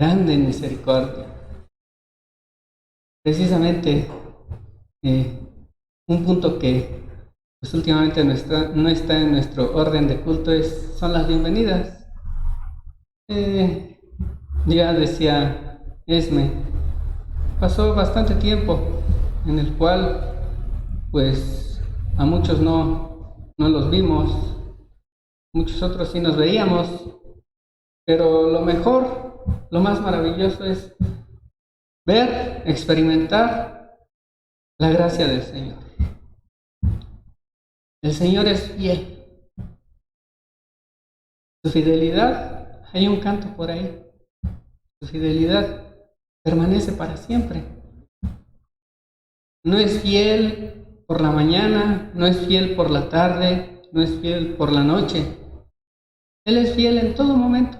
grande en misericordia. Precisamente un punto que pues últimamente no está en nuestro orden de culto son las bienvenidas. Ya decía Esme, pasó bastante tiempo en el cual pues a muchos no los vimos, muchos otros sí nos veíamos, pero lo mejor, lo más maravilloso es ver, experimentar la gracia del Señor. El Señor es fiel. Su fidelidad, hay un canto por ahí, su fidelidad permanece para siempre. No es fiel por la mañana, no es fiel por la tarde, no es fiel por la noche. Él es fiel en todo momento.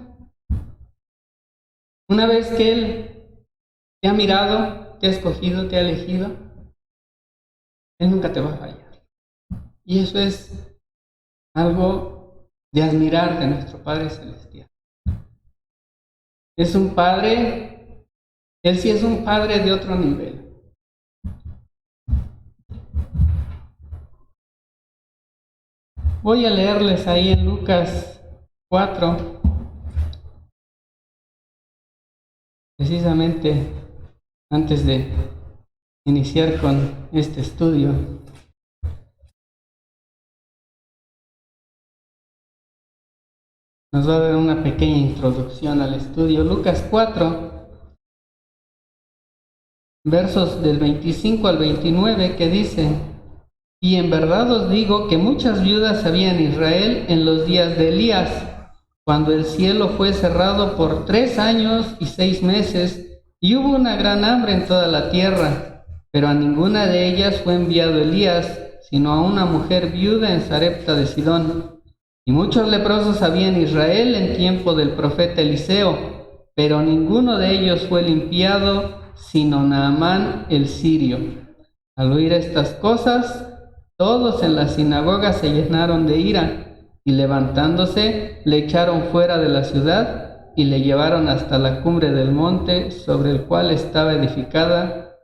Una vez que Él te ha mirado, te ha escogido, te ha elegido, Él nunca te va a fallar. Y eso es algo de admirar de nuestro Padre Celestial. Es un Padre, Él sí es un Padre de otro nivel. Voy a leerles ahí en Lucas 4, precisamente antes de iniciar con este estudio. Nos va a dar una pequeña introducción al estudio. Lucas 4, versos del 25 al 29, que dice: Y en verdad os digo que muchas viudas había en Israel en los días de Elías, cuando el cielo fue cerrado por 3 años y 6 meses, y hubo una gran hambre en toda la tierra, pero a ninguna de ellas fue enviado Elías, sino a una mujer viuda en Sarepta de Sidón. Y muchos leprosos había en Israel en tiempo del profeta Eliseo, pero ninguno de ellos fue limpiado, sino Naamán el sirio. Al oír estas cosas, todos en la sinagoga se llenaron de ira, y levantándose, le echaron fuera de la ciudad y le llevaron hasta la cumbre del monte sobre el cual estaba edificada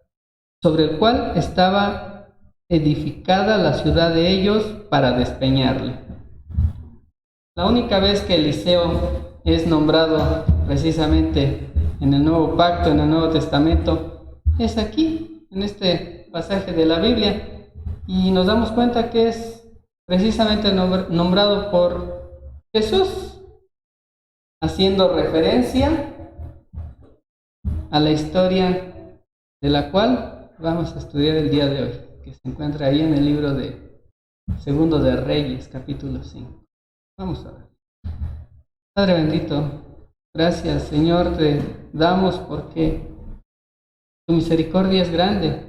la ciudad de ellos, para despeñarle. La única vez que Eliseo es nombrado precisamente en el Nuevo Pacto, en el Nuevo Testamento, es aquí, en este pasaje de la Biblia, y nos damos cuenta que es precisamente nombrado por Jesús, haciendo referencia a la historia de la cual vamos a estudiar el día de hoy, que se encuentra ahí en el libro de Segundo de Reyes, capítulo 5. Vamos a ver. Padre bendito, gracias Señor te damos porque tu misericordia es grande.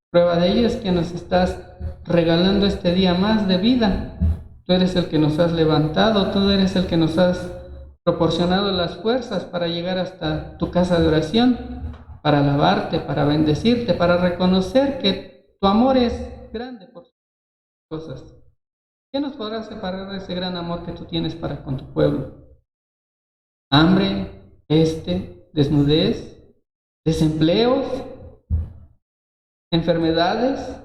Prueba de ello es que nos estás regalando este día más de vida. Tú eres el que nos has levantado, tú eres el que nos has proporcionado las fuerzas para llegar hasta tu casa de oración, para alabarte, para bendecirte, para reconocer que tu amor es grande por tus cosas. ¿Qué nos podrá separar de ese gran amor que tú tienes para con tu pueblo? Hambre, desnudez, desempleos, enfermedades,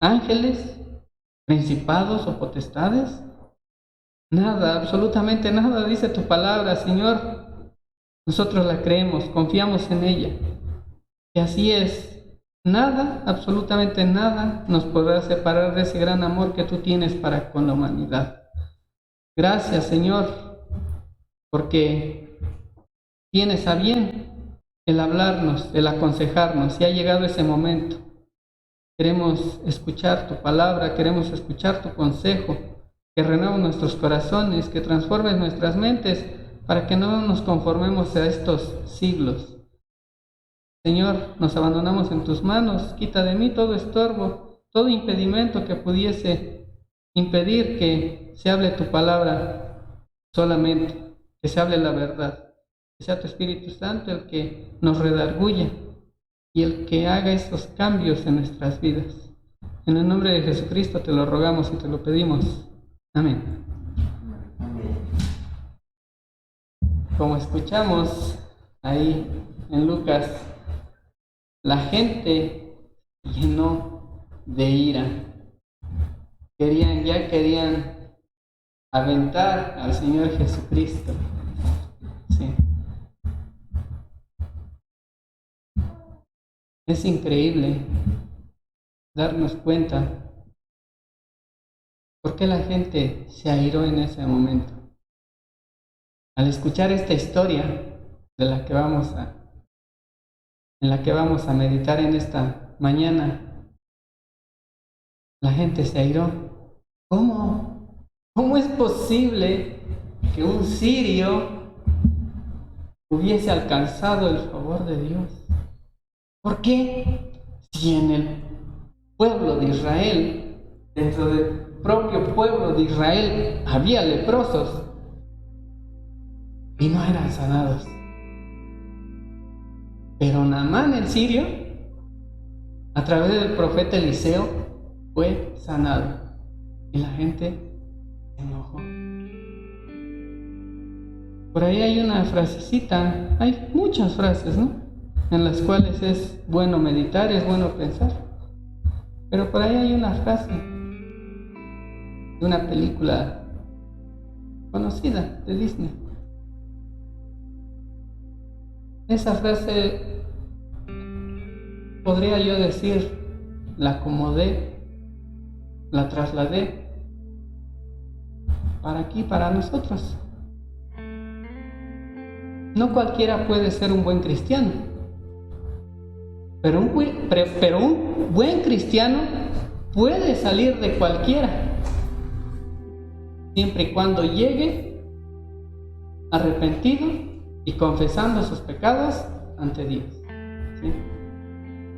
ángeles, principados o potestades. Nada, absolutamente nada, dice tu palabra, Señor. Nosotros la creemos, confiamos en ella. Y así es. Nada, absolutamente nada, nos podrá separar de ese gran amor que tú tienes para con la humanidad. Gracias, Señor, porque tienes a bien el hablarnos, el aconsejarnos, y ha llegado ese momento. Queremos escuchar tu palabra, queremos escuchar tu consejo, que renueve nuestros corazones, que transformes nuestras mentes, para que no nos conformemos a estos siglos. Señor, nos abandonamos en tus manos, quita de mí todo estorbo, todo impedimento que pudiese impedir que se hable tu palabra solamente, que se hable la verdad, que sea tu Espíritu Santo el que nos redarguya y el que haga esos cambios en nuestras vidas. En el nombre de Jesucristo te lo rogamos y te lo pedimos. Amén. como escuchamos ahí en Lucas, la gente llenó de ira. Querían aventar al Señor Jesucristo. Sí. Es increíble darnos cuenta por qué la gente se airó en ese momento. Al escuchar esta historia en la que vamos a meditar en esta mañana, la gente se airó. ¿Cómo es posible que un sirio hubiese alcanzado el favor de Dios? ¿Por qué? Si en el pueblo de Israel, dentro del propio pueblo de Israel, había leprosos y no eran sanados. Pero Naamán el sirio, a través del profeta Eliseo, fue sanado. Y la gente se enojó. Por ahí hay una frasecita, hay muchas frases, ¿no? En las cuales es bueno meditar, es bueno pensar. Pero por ahí hay una frase de una película conocida de Disney. Esa frase, podría yo decir, la acomodé, la trasladé para aquí, para nosotros. No cualquiera puede ser un buen cristiano, pero un buen cristiano puede salir de cualquiera, siempre y cuando llegue arrepentido y confesando sus pecados ante Dios. ¿Sí?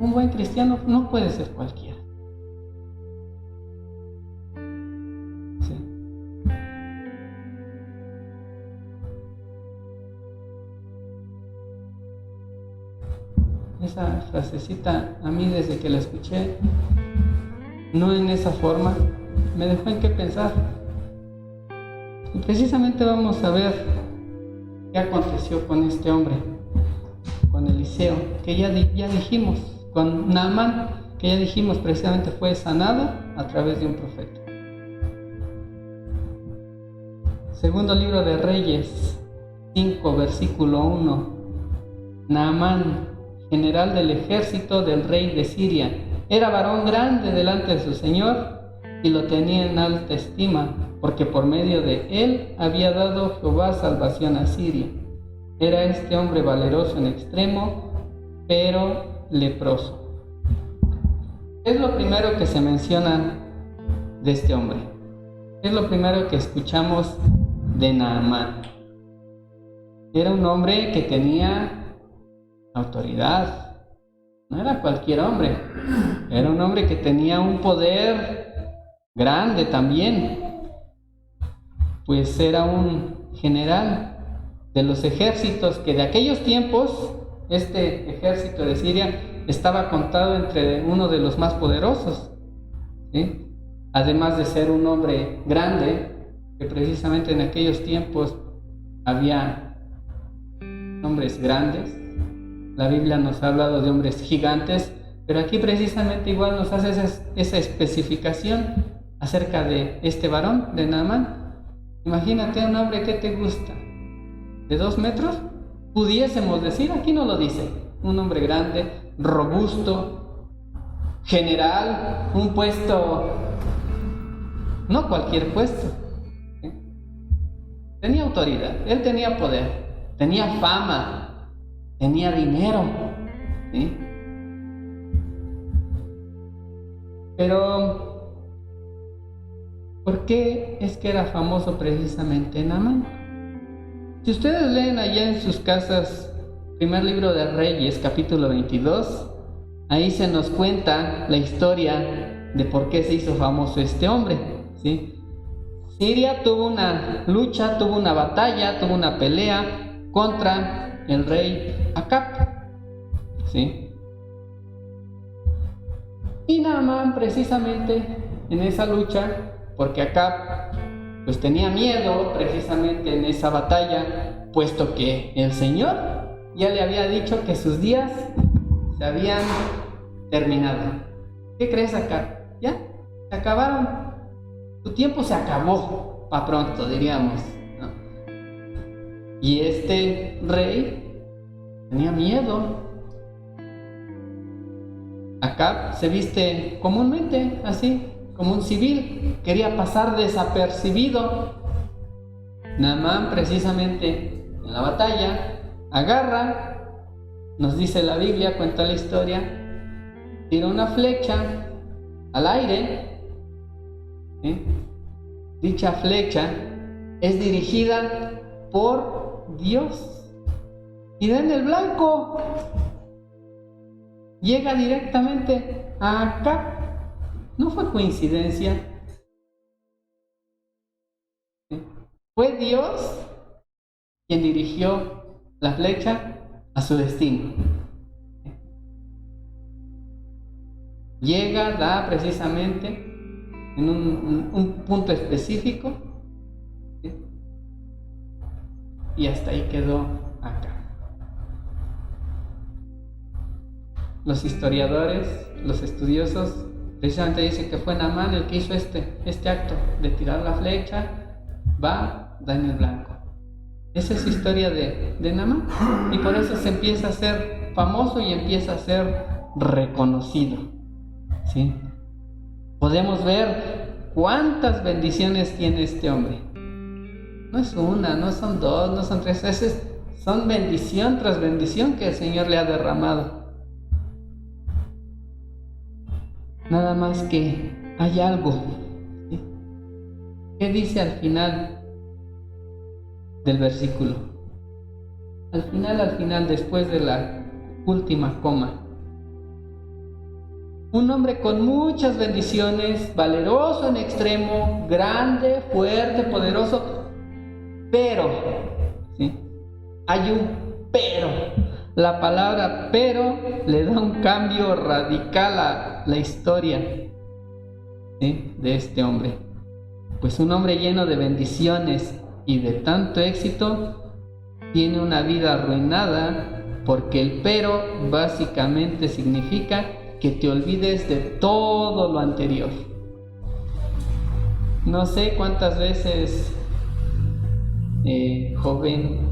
Un buen cristiano no puede ser cualquiera. ¿Sí? Esa frasecita, a mí desde que la escuché, no en esa forma, me dejó en qué pensar. Y precisamente vamos a ver qué aconteció con este hombre, con Eliseo, que ya dijimos, con Naamán, que ya dijimos precisamente fue sanado a través de un profeta. Segundo libro de Reyes 5, versículo 1. Naamán, general del ejército del rey de Siria, era varón grande delante de su señor y lo tenía en alta estima, porque por medio de él había dado Jehová salvación a Siria. Era este hombre valeroso en extremo, pero leproso. Es lo primero que se menciona de este hombre. Es lo primero que escuchamos de Naamán. Era un hombre que tenía autoridad. No era cualquier hombre. Era un hombre que tenía un poder grande también. Pues era un general de los ejércitos que de aquellos tiempos, este ejército de Siria estaba contado entre uno de los más poderosos, ¿sí? Además de ser un hombre grande, que precisamente en aquellos tiempos había hombres grandes. La Biblia nos ha hablado de hombres gigantes, pero aquí precisamente igual nos hace esa especificación acerca de este varón, de Naamán. Imagínate un hombre que te gusta, de 2 metros, pudiésemos decir, aquí no lo dice, un hombre grande, robusto, general, un puesto, no cualquier puesto, ¿sí? Tenía autoridad, él tenía poder, tenía fama, tenía dinero, ¿sí? Pero ¿por qué es que era famoso precisamente Naamán? Si ustedes leen allá en sus casas, primer libro de Reyes, capítulo 22, ahí se nos cuenta la historia de por qué se hizo famoso este hombre, ¿sí? Siria tuvo una lucha, tuvo una batalla, tuvo una pelea contra el rey Acab, ¿sí? Y Naamán precisamente en esa lucha, porque Acab pues tenía miedo precisamente en esa batalla, puesto que el Señor ya le había dicho que sus días se habían terminado. ¿Qué crees acá? ¿Ya? Se acabaron. Tu tiempo se acabó, pa' pronto, diríamos, ¿no? Y este rey tenía miedo. Acab se viste comúnmente, así, como un civil. Quería pasar desapercibido. Naamán, precisamente en la batalla, agarra, nos dice la Biblia, cuenta la historia, tira una flecha al aire. ¿Sí? Dicha flecha es dirigida por Dios y da en el blanco. Llega directamente a Acab. No fue coincidencia. ¿Sí? Fue Dios quien dirigió la flecha a su destino. Llega, da precisamente en un punto específico, ¿sí? Y hasta ahí quedó acá. Los historiadores, los estudiosos, precisamente dicen que fue Naamán el que hizo este acto de tirar la flecha, va, da en el blanco. Esa es la historia de Naamán, y por eso se empieza a ser famoso y empieza a ser reconocido, ¿sí? Podemos ver cuántas bendiciones tiene este hombre. No es una, no son dos, no son tres, son bendición tras bendición que el Señor le ha derramado. Nada más que hay algo, ¿sí? ¿Qué dice al final del versículo? Al final, después de la última coma. Un hombre con muchas bendiciones, valeroso en extremo, grande, fuerte, poderoso, pero, ¿sí? Hay un pero. La palabra pero le da un cambio radical a la historia, ¿sí? De este hombre. Pues un hombre lleno de bendiciones y de tanto éxito tiene una vida arruinada, porque el pero básicamente significa que te olvides de todo lo anterior. No sé cuántas veces, joven,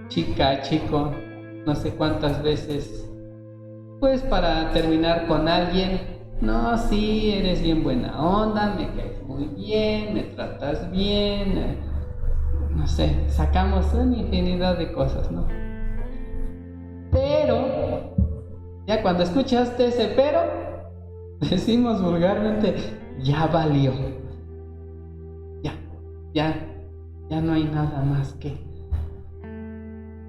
chica, chico, no sé cuántas veces, pues para terminar con alguien, no, sí, eres bien buena onda, me caes muy bien, me tratas bien, no sé, sacamos una infinidad de cosas, ¿no? Pero ya cuando escuchaste ese pero, decimos vulgarmente, ya valió. Ya no hay nada más que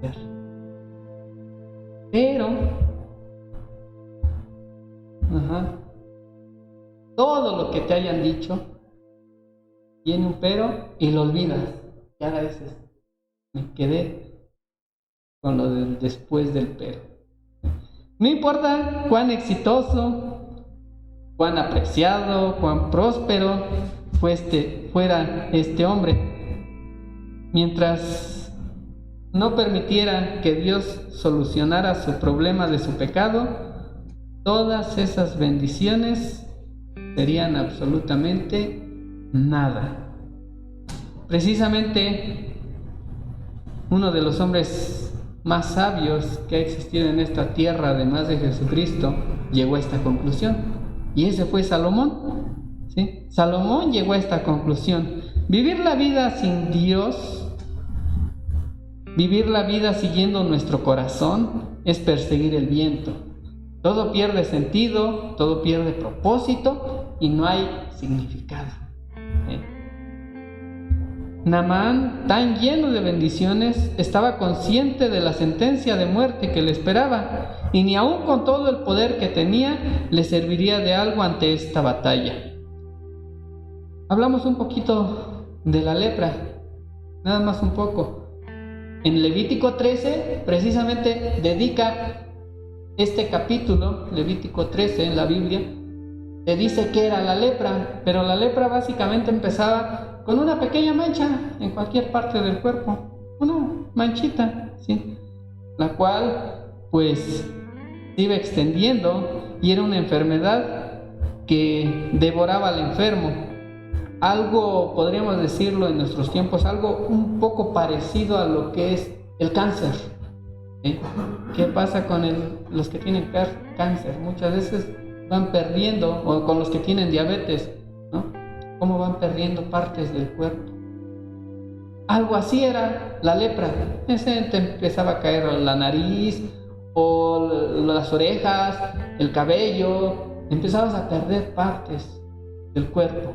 hacer. Pero, todo lo que te hayan dicho tiene un pero y lo olvidas. Y ahora dices, me quedé con lo del después del pero. No importa cuán exitoso, cuán apreciado, cuán próspero fuera este hombre, mientras no permitiera que Dios solucionara su problema de su pecado, todas esas bendiciones serían absolutamente nada. Precisamente uno de los hombres más sabios que ha existido en esta tierra, además de Jesucristo, llegó a esta conclusión, y ese fue Salomón, ¿sí? Salomón llegó a esta conclusión: vivir la vida sin Dios, vivir la vida siguiendo nuestro corazón, es perseguir el viento. Todo pierde sentido, todo pierde propósito y no hay significado. Naamán, tan lleno de bendiciones, estaba consciente de la sentencia de muerte que le esperaba, y ni aun con todo el poder que tenía le serviría de algo ante esta batalla. Hablamos un poquito de la lepra, nada más un poco. En Levítico 13, precisamente dedica este capítulo, Levítico 13 en la Biblia, te dice que era la lepra, pero la lepra básicamente empezaba con una pequeña mancha en cualquier parte del cuerpo. una manchita, ¿sí? La cual pues se iba extendiendo y era una enfermedad que devoraba al enfermo. Algo, podríamos decirlo en nuestros tiempos, algo un poco parecido a lo que es el cáncer. ¿Qué pasa con los que tienen cáncer? Muchas veces van perdiendo, o con los que tienen diabetes, ¿no? Cómo van perdiendo partes del cuerpo. Algo así era la lepra. Te empezaba a caer la nariz, o las orejas, el cabello. Empezabas a perder partes del cuerpo.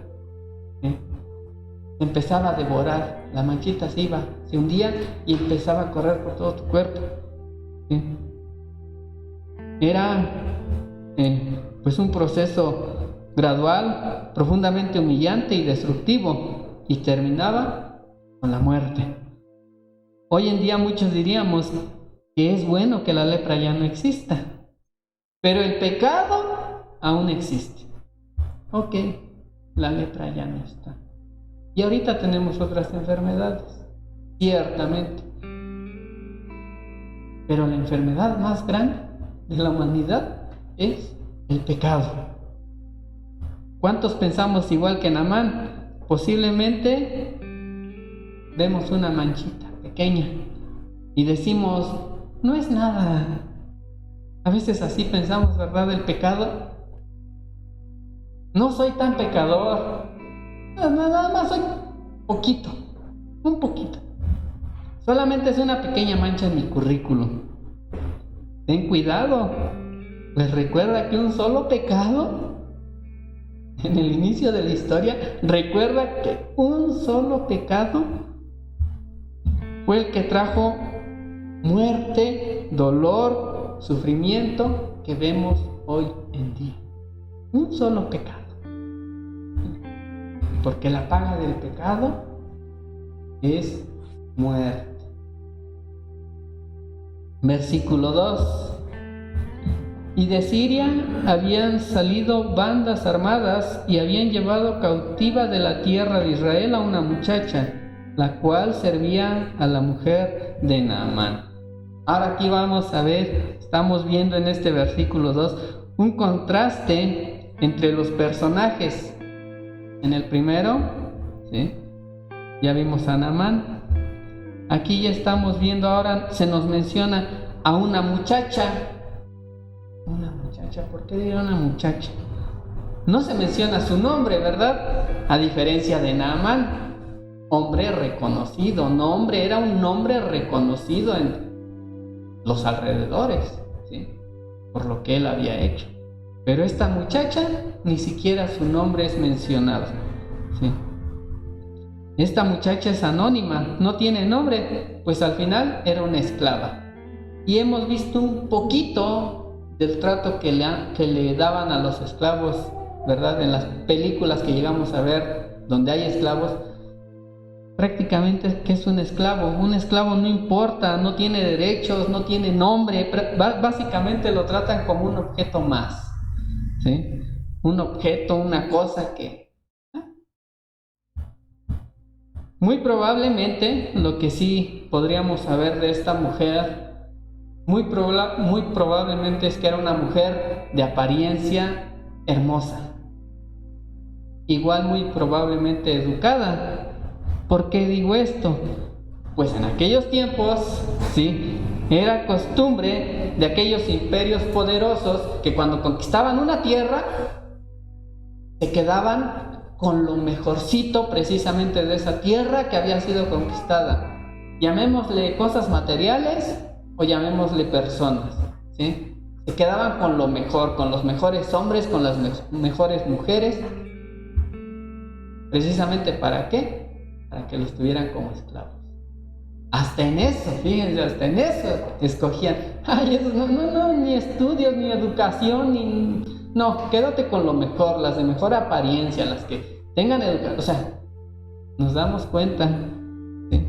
Empezaba a devorar. La manchita se hundía y empezaba a correr por todo tu cuerpo. Era pues un proceso gradual, profundamente humillante y destructivo, y terminaba con la muerte. Hoy en día muchos diríamos que es bueno que la lepra ya no exista, pero el pecado aún existe. Ok, la lepra ya no está. Y ahorita tenemos otras enfermedades, ciertamente. Pero la enfermedad más grande de la humanidad es el pecado. ¿Cuántos pensamos igual que Naamán? Posiblemente vemos una manchita pequeña y decimos, no es nada. A veces así pensamos, ¿verdad? Del pecado. No soy tan pecador. Nada más soy un poquito. Solamente es una pequeña mancha en mi currículum. Ten cuidado, pues recuerda que un solo pecado, en el inicio de la historia, recuerda que un solo pecado fue el que trajo muerte, dolor, sufrimiento que vemos hoy en día. Un solo pecado. Porque la paga del pecado es muerte. Versículo 2. Y de Siria habían salido bandas armadas y habían llevado cautiva de la tierra de Israel a una muchacha, la cual servía a la mujer de Naamán. Ahora aquí vamos a ver, estamos viendo en este versículo 2 un contraste entre los personajes. En el primero, ¿sí?, ya vimos a Naamán. Aquí ya estamos viendo, ahora se nos menciona a una muchacha. Una muchacha, ¿por qué diría una muchacha? No se menciona su nombre, ¿verdad? A diferencia de Naamán, hombre reconocido. Era un nombre reconocido en los alrededores, ¿sí?, por lo que él había hecho. Pero esta muchacha, ni siquiera su nombre es mencionado, ¿sí? Esta muchacha es anónima, no tiene nombre, pues al final era una esclava. Y hemos visto un poquito del trato que le daban a los esclavos, ¿verdad? En las películas que llegamos a ver donde hay esclavos, prácticamente, ¿qué es un esclavo? Un esclavo no importa, no tiene derechos, no tiene nombre, básicamente lo tratan como un objeto más, ¿sí? Un objeto, una cosa que... Muy probablemente, lo que sí podríamos saber de esta mujer, muy probablemente es que era una mujer de apariencia hermosa. Igual muy probablemente educada. ¿Por qué digo esto? Pues en aquellos tiempos, sí, era costumbre de aquellos imperios poderosos que cuando conquistaban una tierra, se quedaban con lo mejorcito precisamente de esa tierra que había sido conquistada. Llamémosle cosas materiales o llamémosle personas, ¿sí? Se quedaban con lo mejor, con los mejores hombres, con las mejores mujeres. ¿Precisamente para qué? Para que los tuvieran como esclavos. Hasta en eso, fíjense, hasta en eso escogían. Ay, eso no, ni estudios, ni educación, ni... No, quédate con lo mejor, las de mejor apariencia, las que tengan educación. O sea, nos damos cuenta, ¿sí?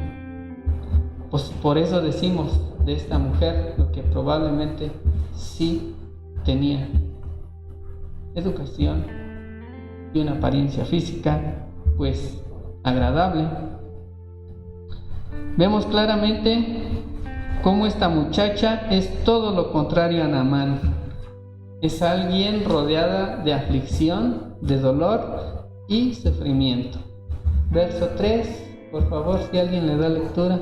Pues por eso decimos de esta mujer lo que probablemente sí tenía educación y una apariencia física, pues, agradable. Vemos claramente cómo esta muchacha es todo lo contrario a Naamán. Es alguien rodeada de aflicción, de dolor y sufrimiento. Verso 3, por favor, si alguien le da lectura.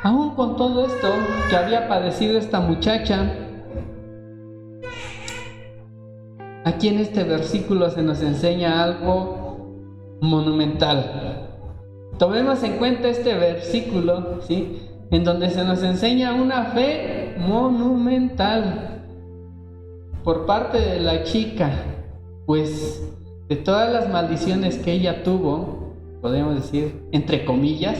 Aún con todo esto que había padecido esta muchacha, aquí en este versículo se nos enseña algo monumental. Tomemos en cuenta este versículo, ¿sí?, en donde se nos enseña una fe monumental por parte de la chica, pues de todas las maldiciones que ella tuvo, podemos decir, entre comillas,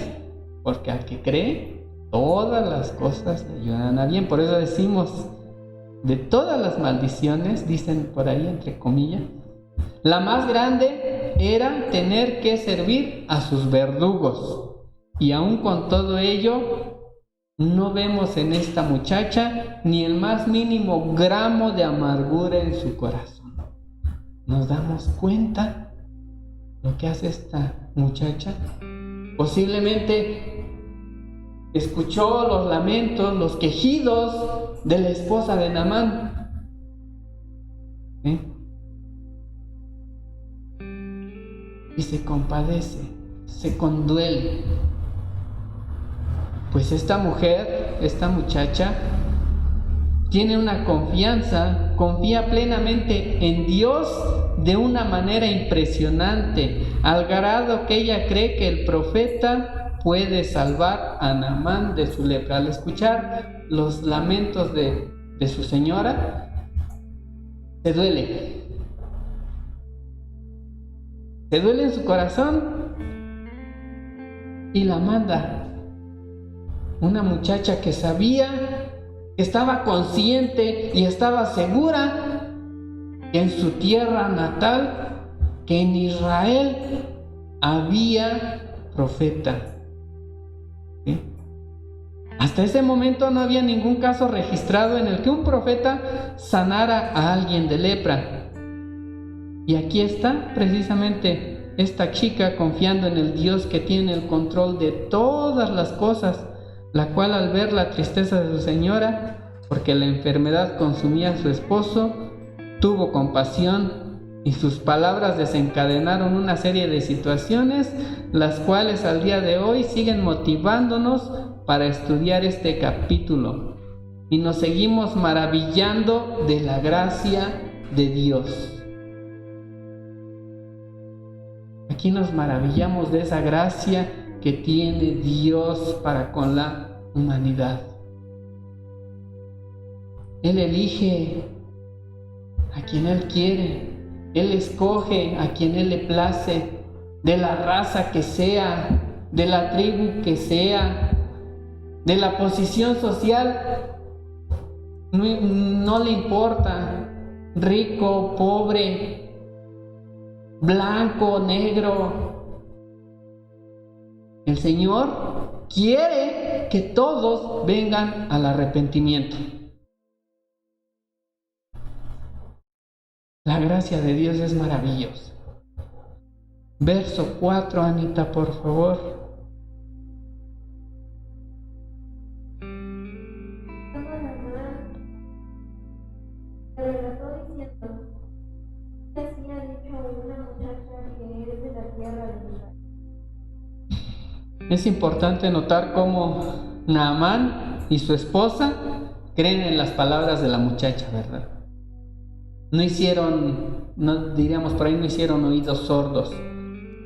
porque al que cree, todas las cosas le ayudan a bien. Por eso decimos, de todas las maldiciones, dicen por ahí entre comillas, la más grande era tener que servir a sus verdugos. Y aún con todo ello, no vemos en esta muchacha ni el más mínimo gramo de amargura en su corazón. Nos damos cuenta lo que hace esta muchacha. Posiblemente escuchó los lamentos, los quejidos de la esposa de Naamán. Y se compadece, se conduele. Pues esta mujer, esta muchacha, tiene una confianza, confía plenamente en Dios de una manera impresionante, al grado que ella cree que el profeta puede salvar a Naamán de su lepra. Al escuchar los lamentos de su señora, se duele en su corazón y la manda. Una muchacha que sabía, que estaba consciente y estaba segura que en su tierra natal, que en Israel había profeta. ¿Sí? Hasta ese momento no había ningún caso registrado en el que un profeta sanara a alguien de lepra. Y aquí está precisamente esta chica confiando en el Dios que tiene el control de todas las cosas, la cual al ver la tristeza de su señora, porque la enfermedad consumía a su esposo, tuvo compasión y sus palabras desencadenaron una serie de situaciones, las cuales al día de hoy siguen motivándonos para estudiar este capítulo y nos seguimos maravillando de la gracia de Dios. Aquí nos maravillamos de esa gracia que tiene Dios para con la humanidad. Él elige a quien Él quiere, Él escoge a quien Él le place, de la raza que sea, de la tribu que sea, de la posición social, no le importa, rico, pobre, blanco, negro. El Señor quiere que todos vengan al arrepentimiento. La gracia de Dios es maravillosa. Verso 4, Anita, por favor. Es importante notar cómo Naamán y su esposa creen en las palabras de la muchacha, ¿verdad? No hicieron oídos sordos.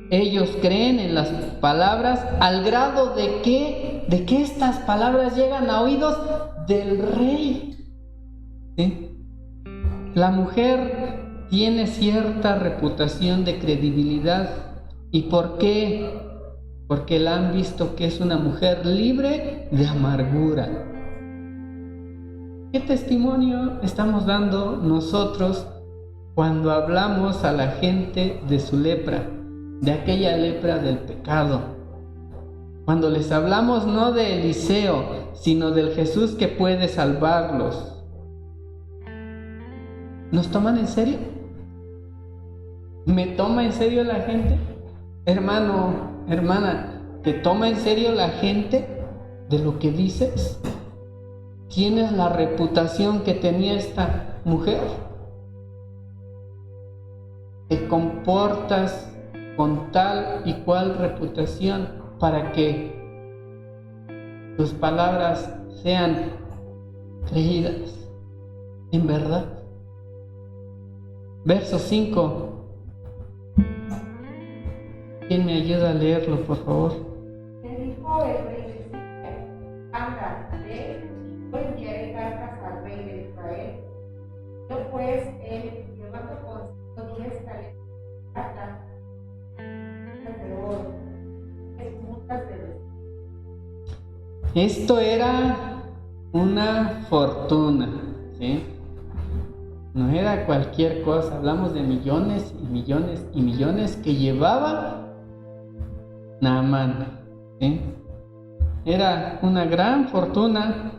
Ellos creen en las palabras al grado de que estas palabras llegan a oídos del rey. ¿Sí? La mujer tiene cierta reputación de credibilidad. ¿Y por qué? Porque la han visto que es una mujer libre de amargura. ¿Qué testimonio estamos dando nosotros cuando hablamos a la gente de su lepra, de aquella lepra del pecado? Cuando les hablamos no de Eliseo, sino del Jesús que puede salvarlos, ¿nos toman en serio? ¿Me toma en serio la gente? Hermano, hermana, ¿te toma en serio la gente de lo que dices? ¿Tienes la reputación que tenía esta mujer? ¿Te comportas con tal y cual reputación para que tus palabras sean creídas en verdad? Verso 5. ¿Quién me ayuda a leerlo, por favor? Le dijo el rey de Siria: anda, ve, yo enviaré cartas al rey de Israel. Yo pues, él, llevando consigo 10 talentos de plata, de oro, 10 mudas de vestido. Esto era una fortuna, ¿sí? No era cualquier cosa. Hablamos de millones y millones y millones que llevaba Naamán, ¿sí? Era una gran fortuna,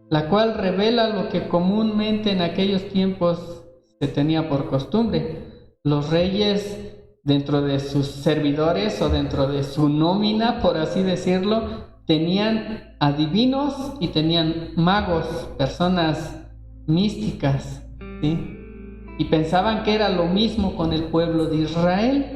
la cual revela lo que comúnmente en aquellos tiempos se tenía por costumbre. Los reyes, dentro de sus servidores o dentro de su nómina, por así decirlo, tenían adivinos y tenían magos, personas místicas, ¿sí? Y pensaban que era lo mismo con el pueblo de Israel.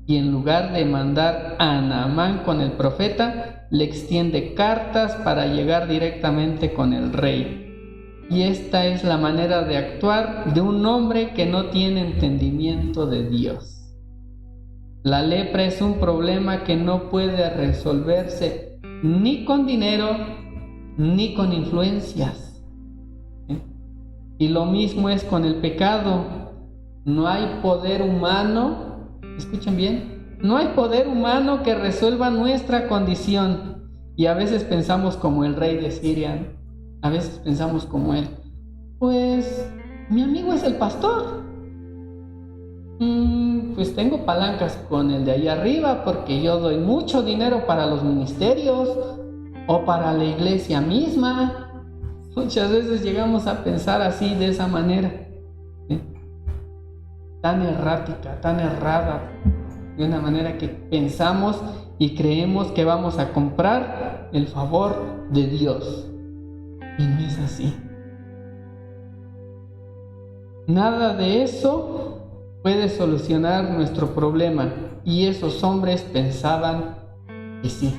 Y en lugar de mandar a Naamán con el profeta, le extiende cartas para llegar directamente con el rey. Y esta es la manera de actuar de un hombre que no tiene entendimiento de Dios. La lepra es un problema que no puede resolverse ni con dinero ni con influencias. Y lo mismo es con el pecado. No hay poder humano. Escuchen bien, no hay poder humano que resuelva nuestra condición. Y a veces pensamos como el rey de Siria, a veces pensamos como él: pues mi amigo es el pastor, pues tengo palancas con el de allá arriba porque yo doy mucho dinero para los ministerios o para la iglesia misma. Muchas veces llegamos a pensar así, de esa manera, ¿sí? Tan errática, tan errada, de una manera que pensamos y creemos que vamos a comprar el favor de Dios. Y no es así. Nada de eso puede solucionar nuestro problema. Y esos hombres pensaban que sí.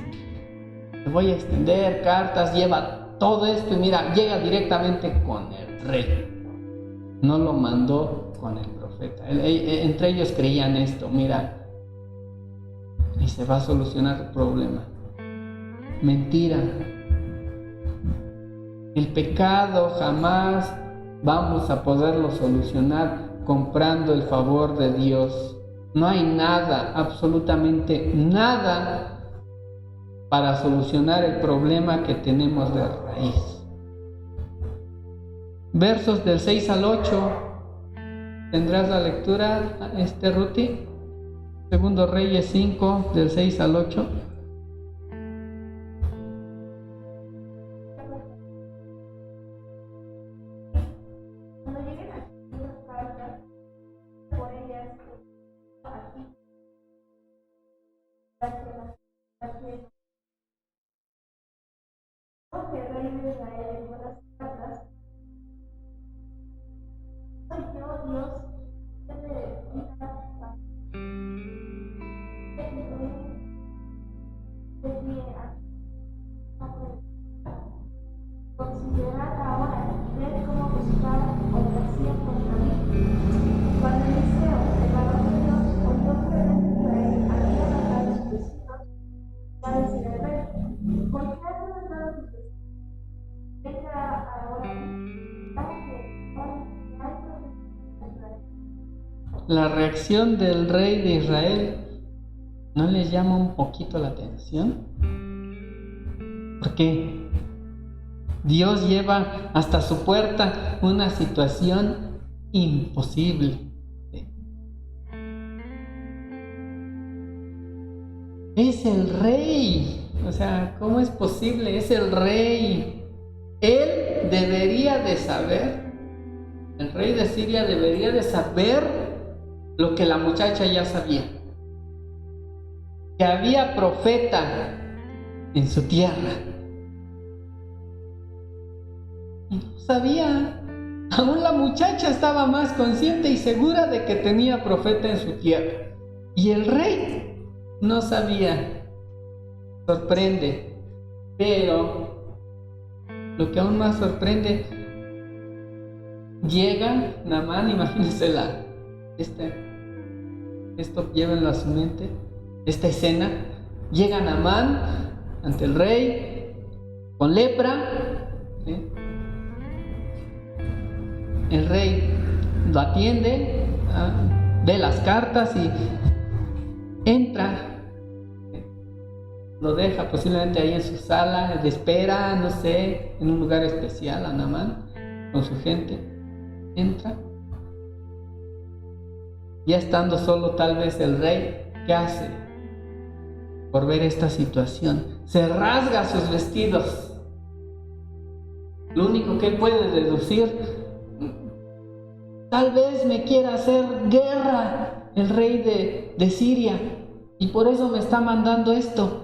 Te voy a extender cartas, lleva todo esto y mira, llega directamente con el rey. No lo mandó con el profeta. Entre ellos creían esto: mira, y se va a solucionar el problema. Mentira. El pecado jamás vamos a poderlo solucionar comprando el favor de Dios. No hay nada, absolutamente nada, para solucionar el problema que tenemos de raíz. Versos del 6 al 8. ¿Tendrás la lectura, Ruti? Segundo Reyes 5, del 6 al 8. Cuando lleguen aquí las cartas, por ellas, aquí, que el rey de Israel en buenas cartas: soy yo, Dios, que te considerad ahora y ved cómo buscar ocasión contra mí. Cuando Eliseo, el varón de Dios, oyó que el rey de Israel había matado a sus vecinos, va a decir al rey: ¿por qué has matado a tus vecinos? Venga ahora para que La reacción del rey de Israel ¿no les llama un poquito la atención? Porque Dios lleva hasta su puerta una situación imposible. Es el rey. O sea, ¿cómo es posible? Es el rey. Él debería de saber, el rey de Siria debería de saber lo que la muchacha ya sabía. Que había profeta en su tierra. Y no sabía. Aún la muchacha estaba más consciente y segura de que tenía profeta en su tierra. Y el rey no sabía. Sorprende. Pero lo que aún más sorprende, llega Naamán, imagínense esto llévenlo a su mente, esta escena. Llega Naamán ante el rey con lepra, ¿sí? El rey lo atiende, ve las cartas y entra, lo deja posiblemente ahí en su sala de espera, no sé, en un lugar especial a Naamán con su gente. Entra, ya estando solo tal vez el rey, ¿qué hace? Por ver esta situación, se rasga sus vestidos. Lo único que él puede deducir, tal vez me quiera hacer guerra el rey de Siria y por eso me está mandando esto.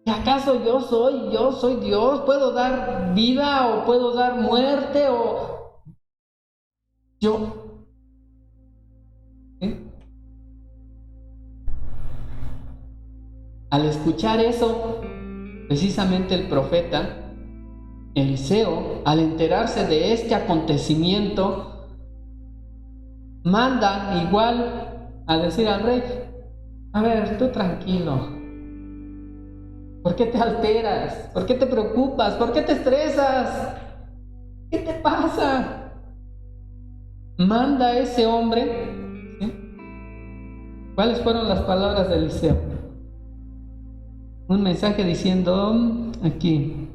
¿Y acaso yo soy Dios? ¿Puedo dar vida o puedo dar muerte o yo? ¿Eh? Al escuchar eso, precisamente el profeta Eliseo, al enterarse de este acontecimiento, manda igual a decir al rey: a ver, tú tranquilo, ¿por qué te alteras? ¿Por qué te preocupas? ¿Por qué te estresas? ¿Qué te pasa? Manda a ese hombre, ¿sí? ¿Cuáles fueron las palabras de Eliseo? Un mensaje diciendo aquí: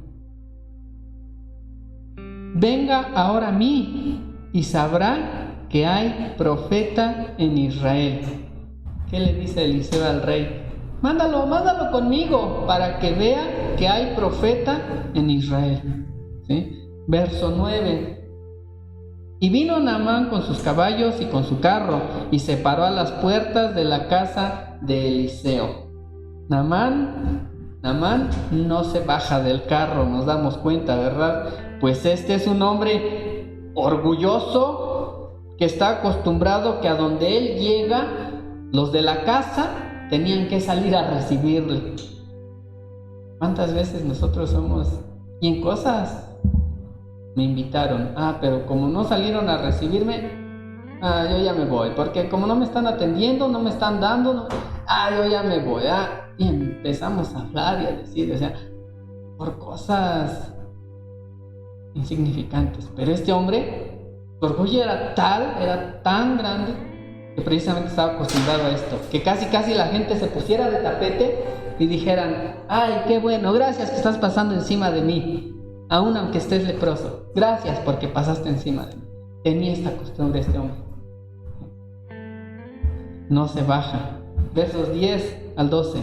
venga ahora a mí y sabrá que hay profeta en Israel. ¿Qué le dice Eliseo al rey? Mándalo conmigo para que vea que hay profeta en Israel. ¿Sí? Verso 9. Y vino Naamán con sus caballos y con su carro y se paró a las puertas de la casa de Eliseo. Naamán no se baja del carro, nos damos cuenta, ¿verdad? Pues este es un hombre orgulloso, que está acostumbrado que a donde él llega, los de la casa tenían que salir a recibirle. ¿Cuántas veces nosotros somos? Y en cosas, me invitaron, pero como no salieron a recibirme, yo ya me voy, porque como no me están atendiendo, no me están dando, yo ya me voy, y empezamos a hablar y a decir, o sea, por cosas insignificantes. Pero este hombre, su orgullo era tan grande, que precisamente estaba acostumbrado a esto, que casi la gente se pusiera de tapete y dijeran: ay, qué bueno, gracias que estás pasando encima de mí, aun aunque estés leproso, gracias porque pasaste encima de mí. Tenía esta costumbre este hombre. No se baja. Versos 10 al 12.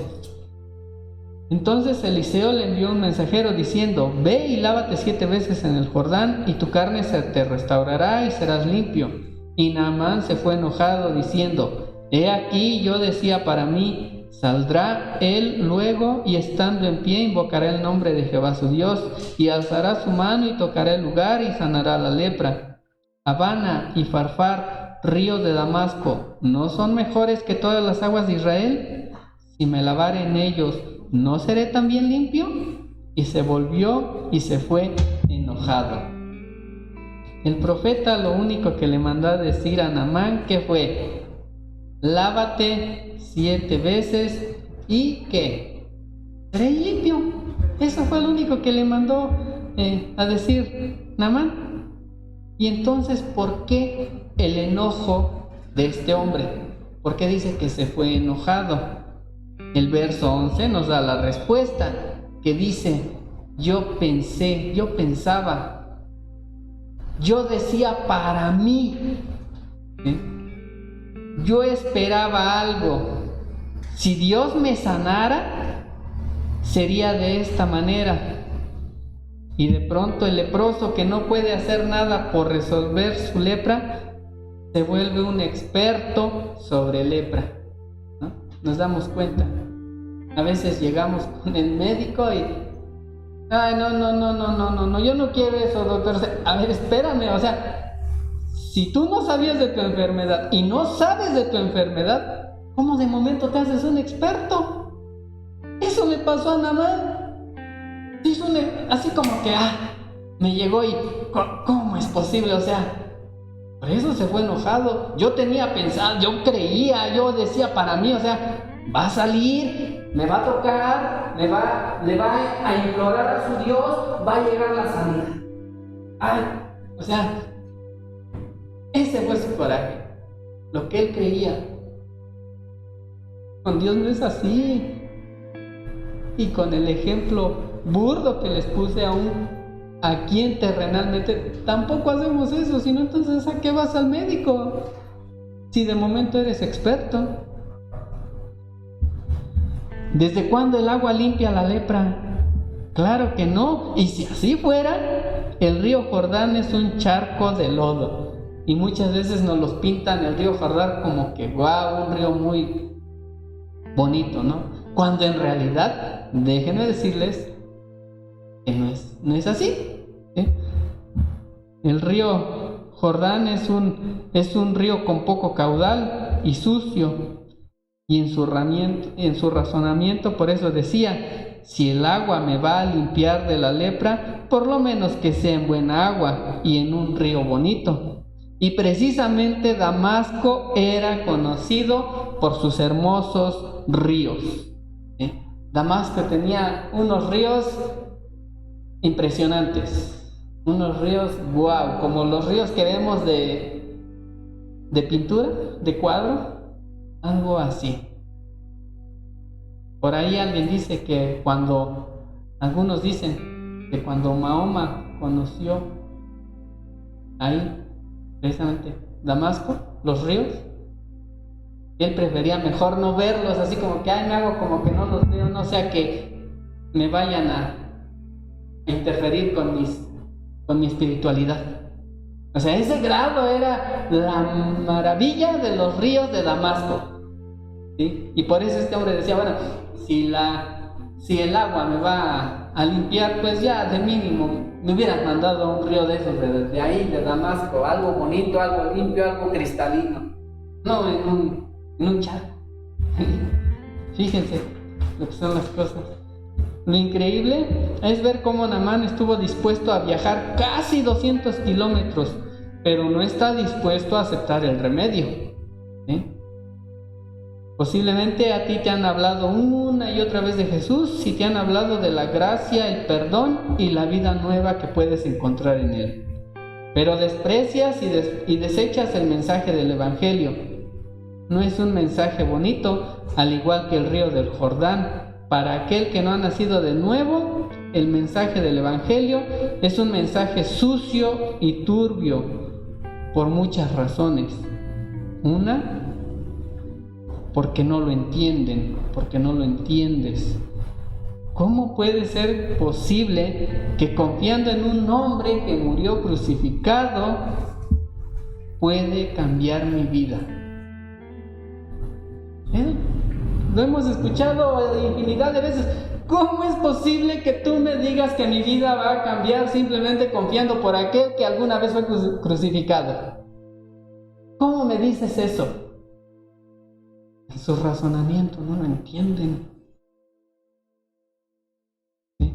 Entonces Eliseo le envió un mensajero diciendo: ve y lávate 7 veces en el Jordán, y tu carne se te restaurará y serás limpio. Y Naamán se fue enojado diciendo: he aquí, yo decía para mí, saldrá él luego y estando en pie invocará el nombre de Jehová su Dios, y alzará su mano y tocará el lugar y sanará la lepra. Abana y Farfar, ríos de Damasco, ¿no son mejores que todas las aguas de Israel? Si me lavare en ellos, ¿no seré también limpio? Y se volvió y se fue enojado. El profeta lo único que le mandó a decir a Naamán, ¿qué fue? Lávate 7 veces y ¿qué? Seré limpio. Eso fue lo único que le mandó a decir Naamán. Y entonces, ¿por qué el enojo de este hombre? ¿Por qué dice que se fue enojado? El verso 11 nos da la respuesta, que dice: yo pensaba, yo decía para mí, yo esperaba algo. Si Dios me sanara, sería de esta manera. Y de pronto el leproso, que no puede hacer nada por resolver su lepra, se vuelve un experto sobre lepra, ¿no? Nos damos cuenta. A veces llegamos con el médico y ay, no, yo no quiero eso, doctor. A ver, espérame, o sea, si tú no sabías de tu enfermedad y no sabes de tu enfermedad, ¿cómo de momento te haces un experto? Eso le pasó a Naamán. Así como que, me llegó y, ¿cómo es posible? O sea, por eso se fue enojado. Yo tenía pensado, yo creía, yo decía para mí, o sea, va a salir, me va a tocar, le va a implorar a su Dios, va a llegar la sanidad. O sea, ese fue su coraje, lo que él creía. Con Dios no es así. Y con el ejemplo burdo que les puse aquí en terrenalmente, tampoco hacemos eso, sino entonces ¿a qué vas al médico? Si de momento eres experto. ¿Desde cuándo el agua limpia la lepra? Claro que no. Y si así fuera, el río Jordán es un charco de lodo. Y muchas veces nos los pintan el río Jordán como que un río muy bonito, ¿no? Cuando en realidad, déjenme decirles que no es así, ¿eh? El río Jordán es un río con poco caudal y sucio. Y en su razonamiento, por eso decía, si el agua me va a limpiar de la lepra, por lo menos que sea en buena agua y en un río bonito. Y precisamente Damasco era conocido por sus hermosos ríos. Damasco tenía unos ríos impresionantes, unos ríos wow, como los ríos que vemos de pintura, de cuadro, algo así. Por ahí alguien dice que algunos dicen que cuando Mahoma conoció ahí, precisamente Damasco, los ríos, él prefería mejor no verlos, así como que me hago como que no los veo, no sea que me vayan a interferir con mi espiritualidad. O sea, ese grado era la maravilla de los ríos de Damasco, ¿sí? Y por eso este hombre decía, bueno, si el agua me va a limpiar, pues ya de mínimo me hubieran mandado un río de esos de ahí, de Damasco, algo bonito, algo limpio, algo cristalino, no en un charco. Fíjense lo que son las cosas. Lo increíble es ver cómo Naamán estuvo dispuesto a viajar casi 200 kilómetros, pero no está dispuesto a aceptar el remedio, ¿sí? Posiblemente a ti te han hablado una y otra vez de Jesús y te han hablado de la gracia, el perdón y la vida nueva que puedes encontrar en Él. Pero desprecias y desechas el mensaje del Evangelio. No es un mensaje bonito, al igual que el río del Jordán. Para aquel que no ha nacido de nuevo, el mensaje del Evangelio es un mensaje sucio y turbio por muchas razones. Una, porque no lo entienden, porque no lo entiendes. ¿Cómo puede ser posible que confiando en un hombre que murió crucificado puede cambiar mi vida? Lo hemos escuchado infinidad de veces. ¿Cómo es posible que tú me digas que mi vida va a cambiar simplemente confiando por aquel que alguna vez fue crucificado? ¿Cómo me dices eso? En su razonamiento no lo entienden. ¿Sí?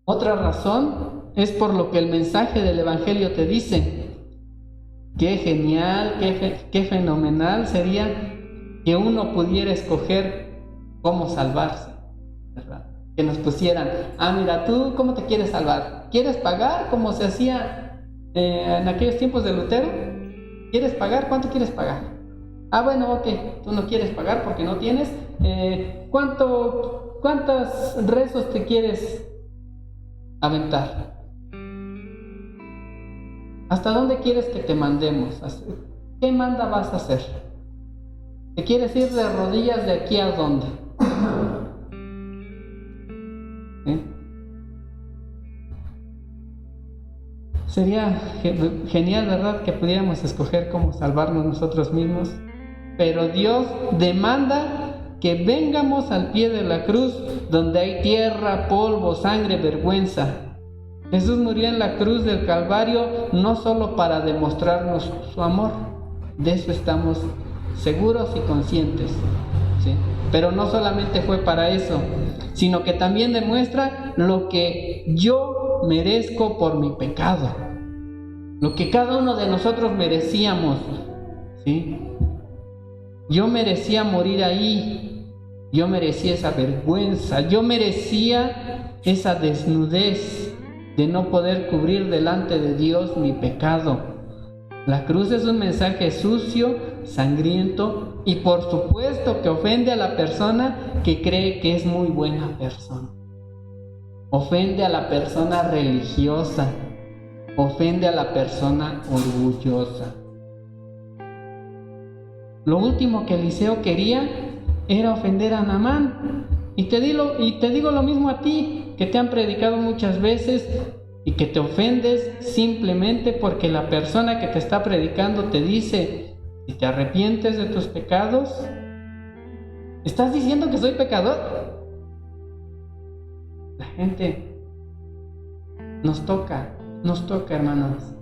Otra razón es por lo que el mensaje del Evangelio te dice. Qué genial, qué fenomenal sería que uno pudiera escoger cómo salvarse, ¿verdad? Que nos pusieran, mira, ¿tú cómo te quieres salvar? ¿Quieres pagar como se hacía en aquellos tiempos de Lutero? ¿Quieres pagar? ¿Cuánto quieres pagar? Bueno, ok, tú no quieres pagar porque no tienes. ¿Cuántos rezos te quieres aventar? ¿Hasta dónde quieres que te mandemos? ¿Qué manda vas a hacer? ¿Te quieres ir de rodillas de aquí a dónde? ¿Sí? Sería genial, ¿verdad?, que pudiéramos escoger cómo salvarnos nosotros mismos, pero Dios demanda que vengamos al pie de la cruz, donde hay tierra, polvo, sangre, vergüenza. Jesús murió en la cruz del Calvario no solo para demostrarnos su amor, de eso estamos seguros y conscientes, ¿sí? Pero no solamente fue para eso, sino que también demuestra lo que yo merezco por mi pecado, lo que cada uno de nosotros merecíamos, ¿sí? Yo merecía morir ahí, yo merecía esa vergüenza, yo merecía esa desnudez de no poder cubrir delante de Dios mi pecado. La cruz es un mensaje sucio, sangriento y por supuesto que ofende a la persona que cree que es muy buena persona. Ofende a la persona religiosa, ofende a la persona orgullosa. Lo último que Eliseo quería era ofender a Naamán. Y te digo lo mismo a ti, que te han predicado muchas veces y que te ofendes simplemente porque la persona que te está predicando te dice: si te arrepientes de tus pecados, ¿estás diciendo que soy pecador? La gente nos toca, hermanos,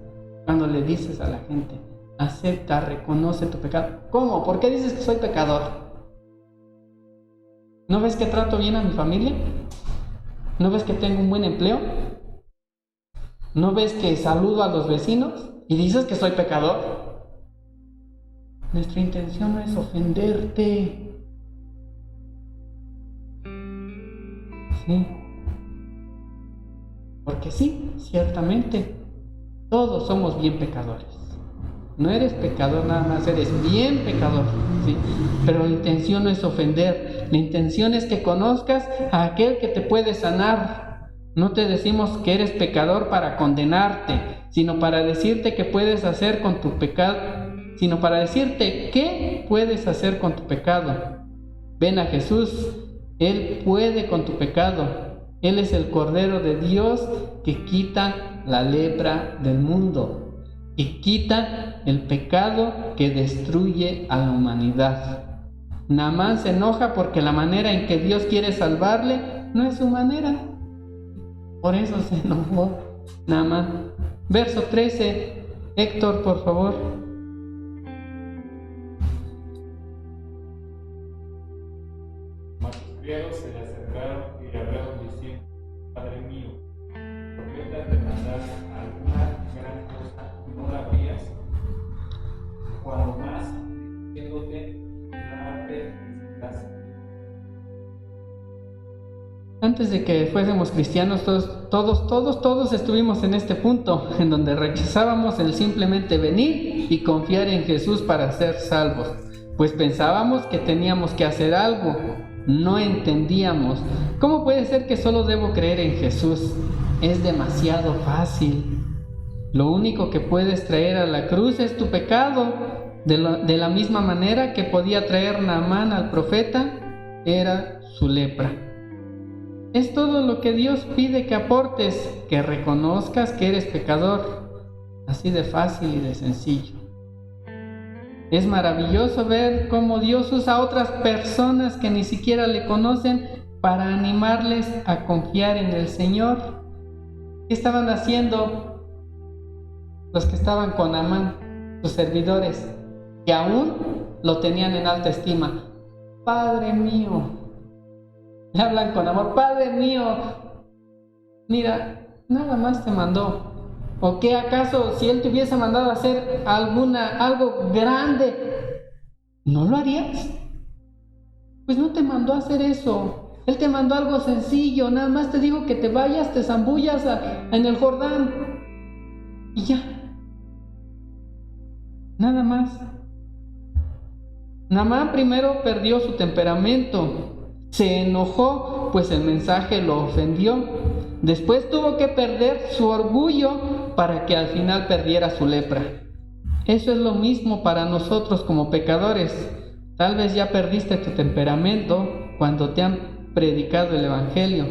cuando le dices a la gente: acepta, reconoce tu pecado. ¿Cómo? ¿Por qué dices que soy pecador? ¿No ves que trato bien a mi familia? ¿No ves que tengo un buen empleo? ¿No ves que saludo a los vecinos? ¿Y dices que soy pecador? Nuestra intención no es ofenderte. Sí. Porque sí, ciertamente, todos somos bien pecadores. No eres pecador nada más, eres bien pecador, ¿sí? Pero la intención no es ofender, la intención es que conozcas a aquel que te puede sanar. No te decimos que eres pecador para condenarte, sino para decirte qué puedes hacer con tu pecado, Ven a Jesús, Él puede con tu pecado. Él es el Cordero de Dios que quita la lepra del mundo y quita el pecado que destruye a la humanidad. Naamán se enoja porque la manera en que Dios quiere salvarle no es su manera. Por eso se enojó Naamán. Verso 13. Héctor, por favor. Mas sus criados se le acercaron y le hablaron diciendo: Padre mío, profeta te mandar alguna gran cosa, no la harías, cuando más diciéndote lávate y casate. Antes de que fuésemos cristianos, todos estuvimos en este punto, en donde rechazábamos el simplemente venir y confiar en Jesús para ser salvos, pues pensábamos que teníamos que hacer algo, no entendíamos. ¿Cómo puede ser que solo debo creer en Jesús? Es demasiado fácil. Lo único que puedes traer a la cruz es tu pecado. De la misma manera que podía traer Naamán al profeta, era su lepra. Es todo lo que Dios pide que aportes, que reconozcas que eres pecador. Así de fácil y de sencillo. Es maravilloso ver cómo Dios usa a otras personas que ni siquiera le conocen para animarles a confiar en el Señor. ¿Qué estaban haciendo los que estaban con Naamán, sus servidores, que aún lo tenían en alta estima? Padre mío, le hablan con amor: Padre mío, mira, nada más te mandó. ¿O qué acaso si Él te hubiese mandado a hacer algo grande, no lo harías? Pues no te mandó a hacer eso. Él te mandó algo sencillo, nada más te dijo que te vayas, te zambullas en el Jordán y ya. Nada más. Naamán primero perdió su temperamento, se enojó, pues el mensaje lo ofendió. Después tuvo que perder su orgullo para que al final perdiera su lepra. Eso es lo mismo para nosotros como pecadores. Tal vez ya perdiste tu temperamento, cuando te han predicado el Evangelio.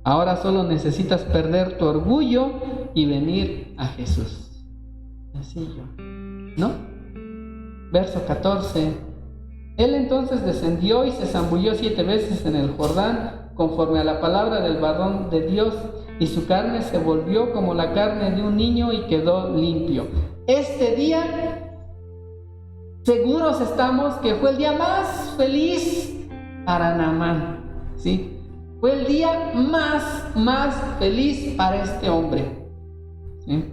Ahora solo necesitas perder tu orgullo y venir a Jesús. Sencillo, ¿no? Verso 14. Él entonces descendió y se zambulló 7 veces en el Jordán, conforme a la palabra del varón de Dios, y su carne se volvió como la carne de un niño y quedó limpio. Este día, seguros estamos que fue el día más feliz para Naamán, ¿sí? Fue el día más feliz para este hombre, ¿sí?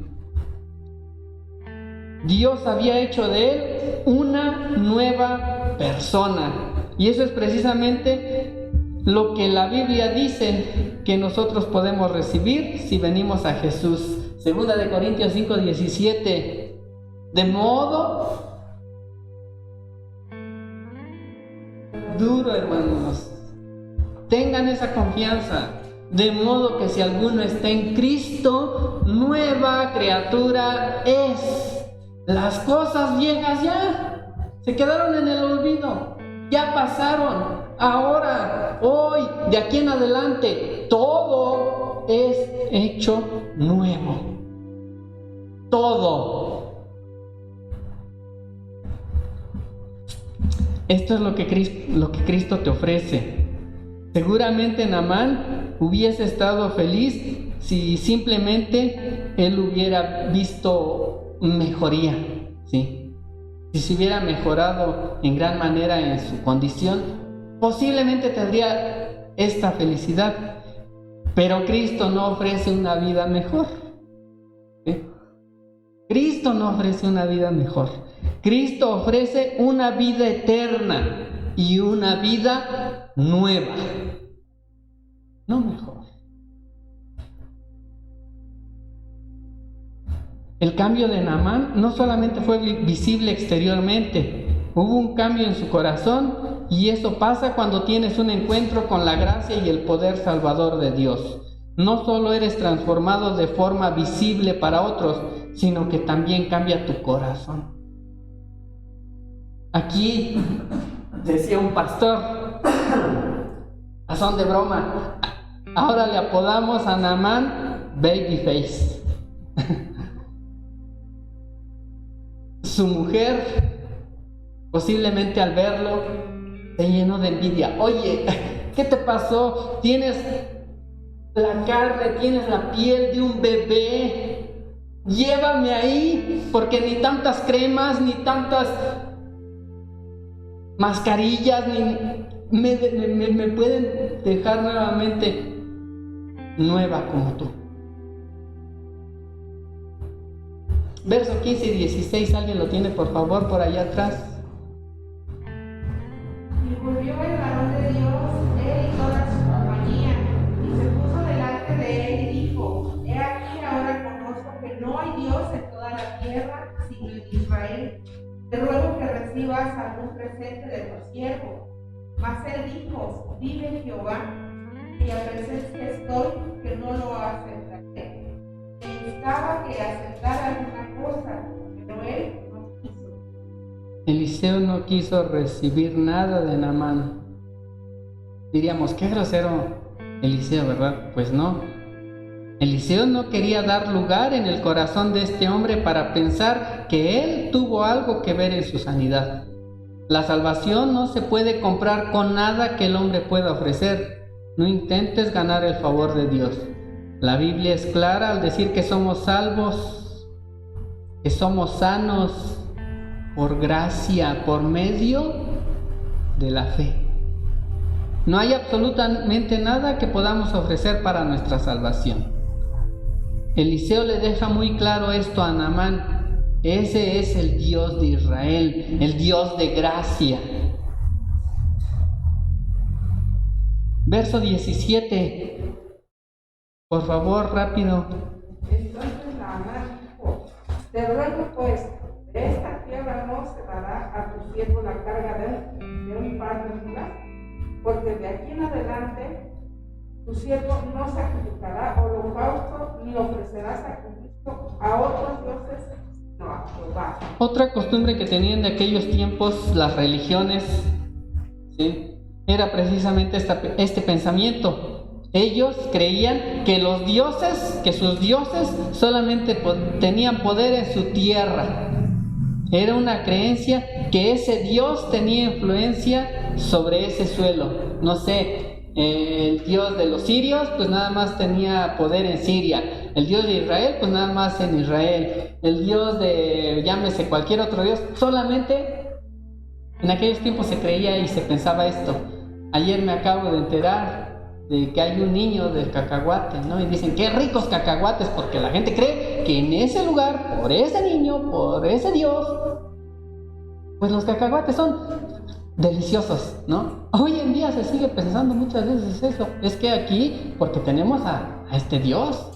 Dios había hecho de él una nueva persona, y eso es precisamente lo que la Biblia dice que nosotros podemos recibir si venimos a Jesús. 2 de Corintios 5:17. De modo duro, hermanos, tengan esa confianza. De modo que si alguno está en Cristo, nueva criatura es. Las cosas viejas ya se quedaron en el olvido, ya pasaron. Ahora, hoy, de aquí en adelante, todo es hecho nuevo. Todo. Esto es lo que Cristo te ofrece. Seguramente Naamán hubiese estado feliz si simplemente él hubiera visto mejoría, ¿sí? Si se hubiera mejorado en gran manera en su condición, posiblemente tendría esta felicidad. Pero Cristo no ofrece una vida mejor, ¿sí? Cristo no ofrece una vida mejor. Cristo ofrece una vida eterna y una vida nueva, no mejor. El cambio de Naamán no solamente fue visible exteriormente, hubo un cambio en su corazón, y eso pasa cuando tienes un encuentro con la gracia y el poder salvador de Dios. No solo eres transformado de forma visible para otros, sino que también cambia tu corazón. Aquí decía un pastor, a son de broma, ahora le apodamos a Naamán Babyface. Su mujer, posiblemente al verlo, se llenó de envidia. Oye, ¿qué te pasó? Tienes la carne, tienes la piel de un bebé. Llévame ahí, porque ni tantas cremas, ni tantas mascarillas, ni me pueden dejar nuevamente nueva como tú. Verso 15 y 16, ¿alguien lo tiene por favor por allá atrás? Y volvió el varón de Dios, él y toda su compañía, y se puso delante de él y dijo: He aquí ahora conozco que no hay Dios en toda la tierra sino en Israel. Te ruego que recibas algún presente de tu siervo. Mas él dijo: Vive Jehová, y a presencia estoy, que no lo aceptaré. Necesitaba que aceptara alguna cosa, pero él no quiso. Eliseo no quiso recibir nada de Naamán. Diríamos, qué grosero Eliseo, ¿verdad? Pues no. Eliseo no quería dar lugar en el corazón de este hombre para pensar que él tuvo algo que ver en su sanidad. La salvación no se puede comprar con nada que el hombre pueda ofrecer. No intentes ganar el favor de Dios. La Biblia es clara al decir que somos salvos, que somos sanos por gracia, por medio de la fe. No hay absolutamente nada que podamos ofrecer para nuestra salvación. Eliseo le deja muy claro esto a Naamán. Ese es el Dios de Israel, el Dios de gracia. Verso 17. Por favor, rápido. Entonces Naamán dijo: Te ruego pues, de esta tierra no se dará a tu siervo la carga de un par de mulas, porque de aquí en adelante tu siervo no sacrificará holocausto ni ofrecerá sacrificio a otros dioses, sino a Jehová. Otra costumbre que tenían de aquellos tiempos las religiones, ¿sí?, era precisamente este pensamiento. Ellos creían que los dioses, que sus dioses solamente tenían poder en su tierra. Era una creencia que ese Dios tenía influencia sobre ese suelo. No sé, el Dios de los sirios pues nada más tenía poder en Siria. El Dios de Israel pues nada más en Israel. El Dios de, llámese cualquier otro Dios, solamente en aquellos tiempos se creía y se pensaba esto. Ayer me acabo de enterar de que hay un niño del cacahuate, ¿no? Y dicen, qué ricos cacahuates, porque la gente cree que en ese lugar, por ese niño, por ese Dios, pues los cacahuates son deliciosos, ¿no? Hoy en día se sigue pensando muchas veces eso. Es que aquí, porque tenemos a este Dios,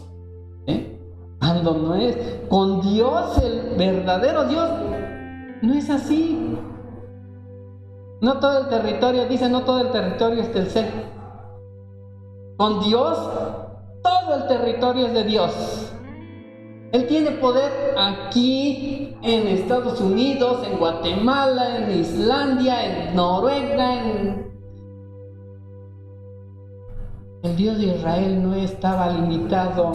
cuando no es, con Dios, el verdadero Dios, no es así. No todo el territorio, dice, no todo el territorio es del ser. Con Dios, todo el territorio es de Dios. Él tiene poder aquí en Estados Unidos, en Guatemala, en Islandia, en Noruega, El Dios de Israel no estaba limitado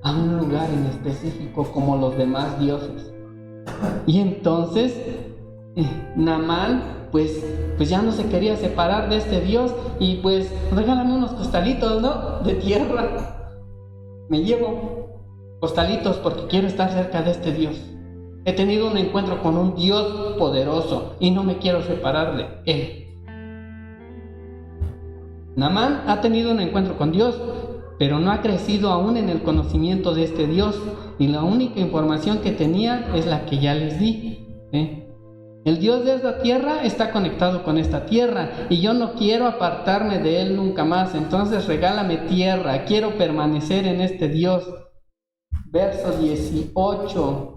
a un lugar en específico como los demás dioses. Y entonces, Naamán pues ya no se quería separar de este Dios y pues regálame unos costalitos, ¿no? De tierra. Me llevo costalitos porque quiero estar cerca de este Dios. He tenido un encuentro con un Dios poderoso y no me quiero separar de Él. Naamán ha tenido un encuentro con Dios, pero no ha crecido aún en el conocimiento de este Dios y la única información que tenía es la que ya les di. El Dios de esta tierra está conectado con esta tierra y yo no quiero apartarme de Él nunca más. Entonces regálame tierra, quiero permanecer en este Dios. Verso 18.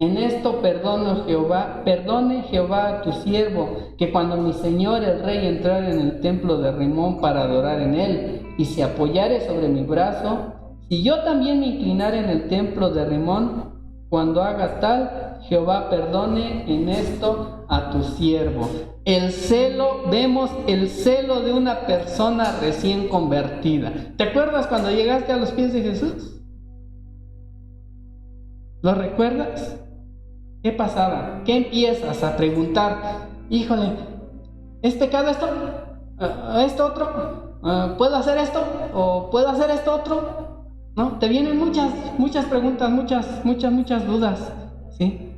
En esto perdone Jehová a tu siervo, que cuando mi señor el rey entrare en el templo de Rimón para adorar en él y se apoyare sobre mi brazo, si yo también me inclinare en el templo de Rimón, cuando haga tal, Jehová perdone en esto a tu siervo. El celo, vemos el celo de una persona recién convertida. ¿Te acuerdas cuando llegaste a los pies de Jesús? ¿Lo recuerdas? ¿Qué pasaba? ¿Qué empiezas a preguntar? Híjole, ¿es pecado esto? ¿Esto otro? ¿Puedo hacer esto? ¿O puedo hacer esto otro? ¿No? Te vienen muchas preguntas, muchas dudas, ¿sí?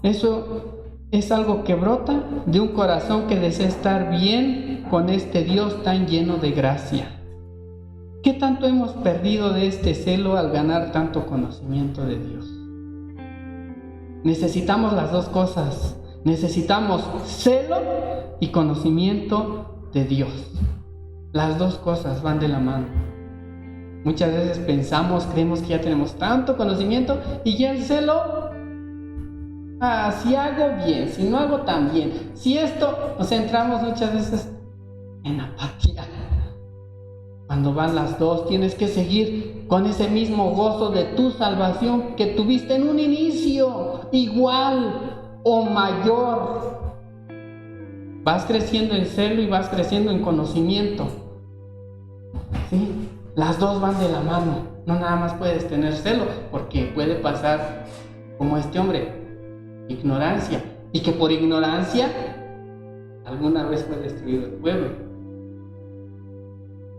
Eso es algo que brota de un corazón que desea estar bien con este Dios tan lleno de gracia. ¿Qué tanto hemos perdido de este celo al ganar tanto conocimiento de Dios? Necesitamos las dos cosas. Necesitamos celo y conocimiento de Dios. Las dos cosas van de la mano. Muchas veces creemos que ya tenemos tanto conocimiento y ya el celo, si hago bien, si no hago tan bien, si esto, nos centramos muchas veces en apatía. Cuando van las dos, tienes que seguir con ese mismo gozo de tu salvación que tuviste en un inicio, igual o mayor. Vas creciendo en celo y vas creciendo en conocimiento. ¿Sí? Las dos van de la mano. No nada más puedes tener celo, porque puede pasar como este hombre, ignorancia, y que por ignorancia alguna vez fue destruido el pueblo.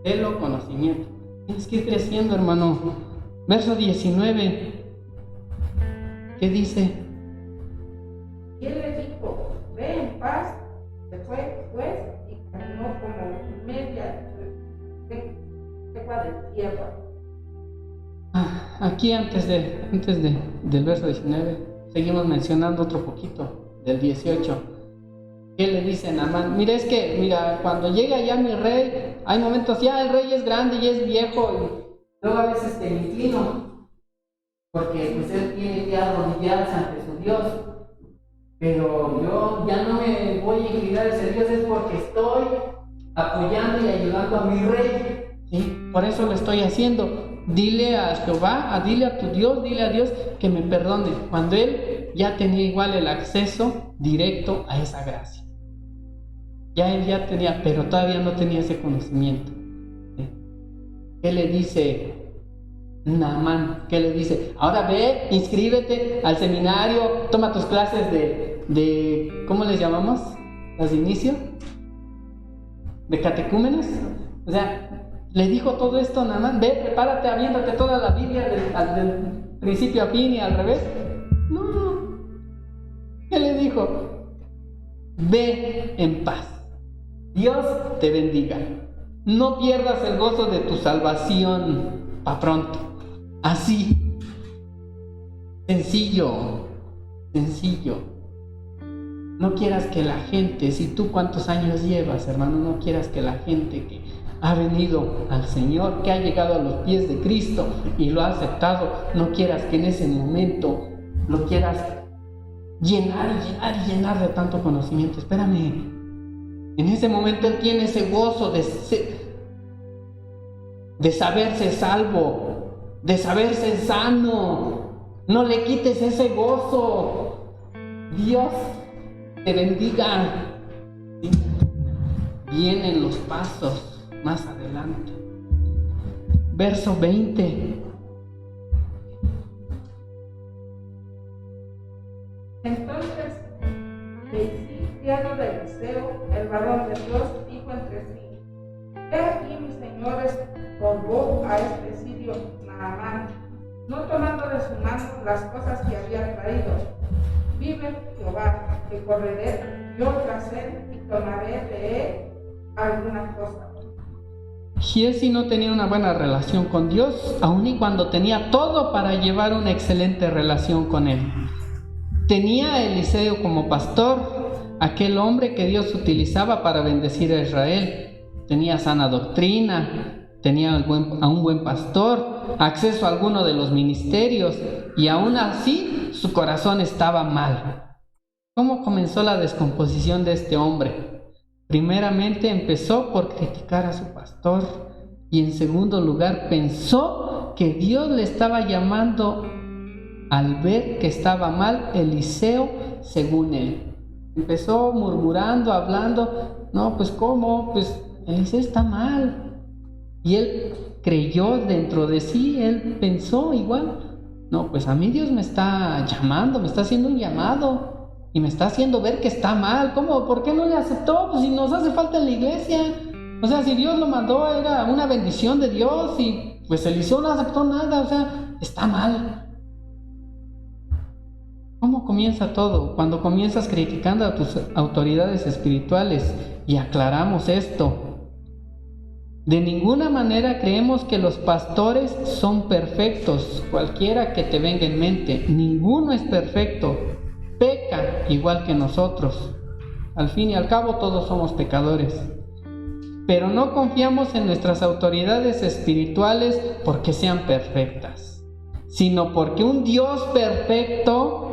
Celo, conocimiento. Tienes que ir creciendo, hermano. Verso 19. ¿Qué dice? Y él le dijo, ve en paz. Se fue pues y caminó como media legua de tierra. Aquí antes del verso 19 seguimos mencionando otro poquito del 18. ¿Qué le dice Naamán? Mira, cuando llega ya mi rey, hay momentos, ya el rey es grande y es viejo, y luego a veces te inclino, porque pues él tiene que arrodillarse ante su Dios. Pero yo ya no me voy a inclinar a ese Dios, es porque estoy apoyando y ayudando a mi rey. ¿Sí? Por eso lo estoy haciendo. Dile a Jehová, dile a tu Dios, dile a Dios que me perdone. Cuando él ya tenía igual el acceso directo a esa gracia. Ya él ya tenía, pero todavía no tenía ese conocimiento. ¿Qué le dice Naamán? ¿Qué le dice? Ahora ve, inscríbete al seminario, toma tus clases de ¿cómo les llamamos? ¿Las de inicio? ¿De catecúmenos? O sea, le dijo todo esto a Naamán: ve, prepárate, aviéntate toda la Biblia del principio a fin y al revés. No. ¿Qué le dijo? Ve en paz. Dios te bendiga. No pierdas el gozo de tu salvación pa' pronto. Así. Sencillo. No quieras que la gente, si tú cuántos años llevas, hermano, no quieras que la gente que ha venido al Señor, que ha llegado a los pies de Cristo y lo ha aceptado, no quieras que en ese momento lo quieras llenar de tanto conocimiento. Espérame. En ese momento él tiene ese gozo de saberse salvo, de saberse sano. No le quites ese gozo. Dios te bendiga. Vienen los pasos más adelante. Verso 20. Entonces, lleno de Eliseo, el varón de Dios, dijo entre sí: he aquí mis señores colgó a este sirio Naamán, no tomando de su mano las cosas que había traído. Vive Jehová, que correré yo tras él y tomaré de él alguna cosa. Giezi no tenía una buena relación con Dios, aun y cuando tenía todo para llevar una excelente relación con él. Tenía a Eliseo como pastor, aquel hombre que Dios utilizaba para bendecir a Israel. Tenía sana doctrina, tenía a un buen pastor, acceso a alguno de los ministerios, y aún así su corazón estaba mal. ¿Cómo comenzó la descomposición de este hombre? Primeramente empezó por criticar a su pastor, y en segundo lugar pensó que Dios le estaba llamando al ver que estaba mal Eliseo según él. Empezó murmurando, hablando: no, pues ¿cómo? Pues Eliseo está mal. Y él creyó dentro de sí, él pensó igual: no, pues a mí Dios me está llamando, me está haciendo un llamado y me está haciendo ver que está mal. ¿Cómo? ¿Por qué no le aceptó? Pues si nos hace falta en la iglesia. O sea, si Dios lo mandó, era una bendición de Dios, y pues Eliseo no aceptó nada. O sea, está mal. ¿Cómo comienza todo? Cuando comienzas criticando a tus autoridades espirituales. Y aclaramos esto: de ninguna manera creemos que los pastores son perfectos, cualquiera que te venga en mente. Ninguno es perfecto, peca igual que nosotros. Al fin y al cabo todos somos pecadores. Pero no confiamos en nuestras autoridades espirituales porque sean perfectas, sino porque un Dios perfecto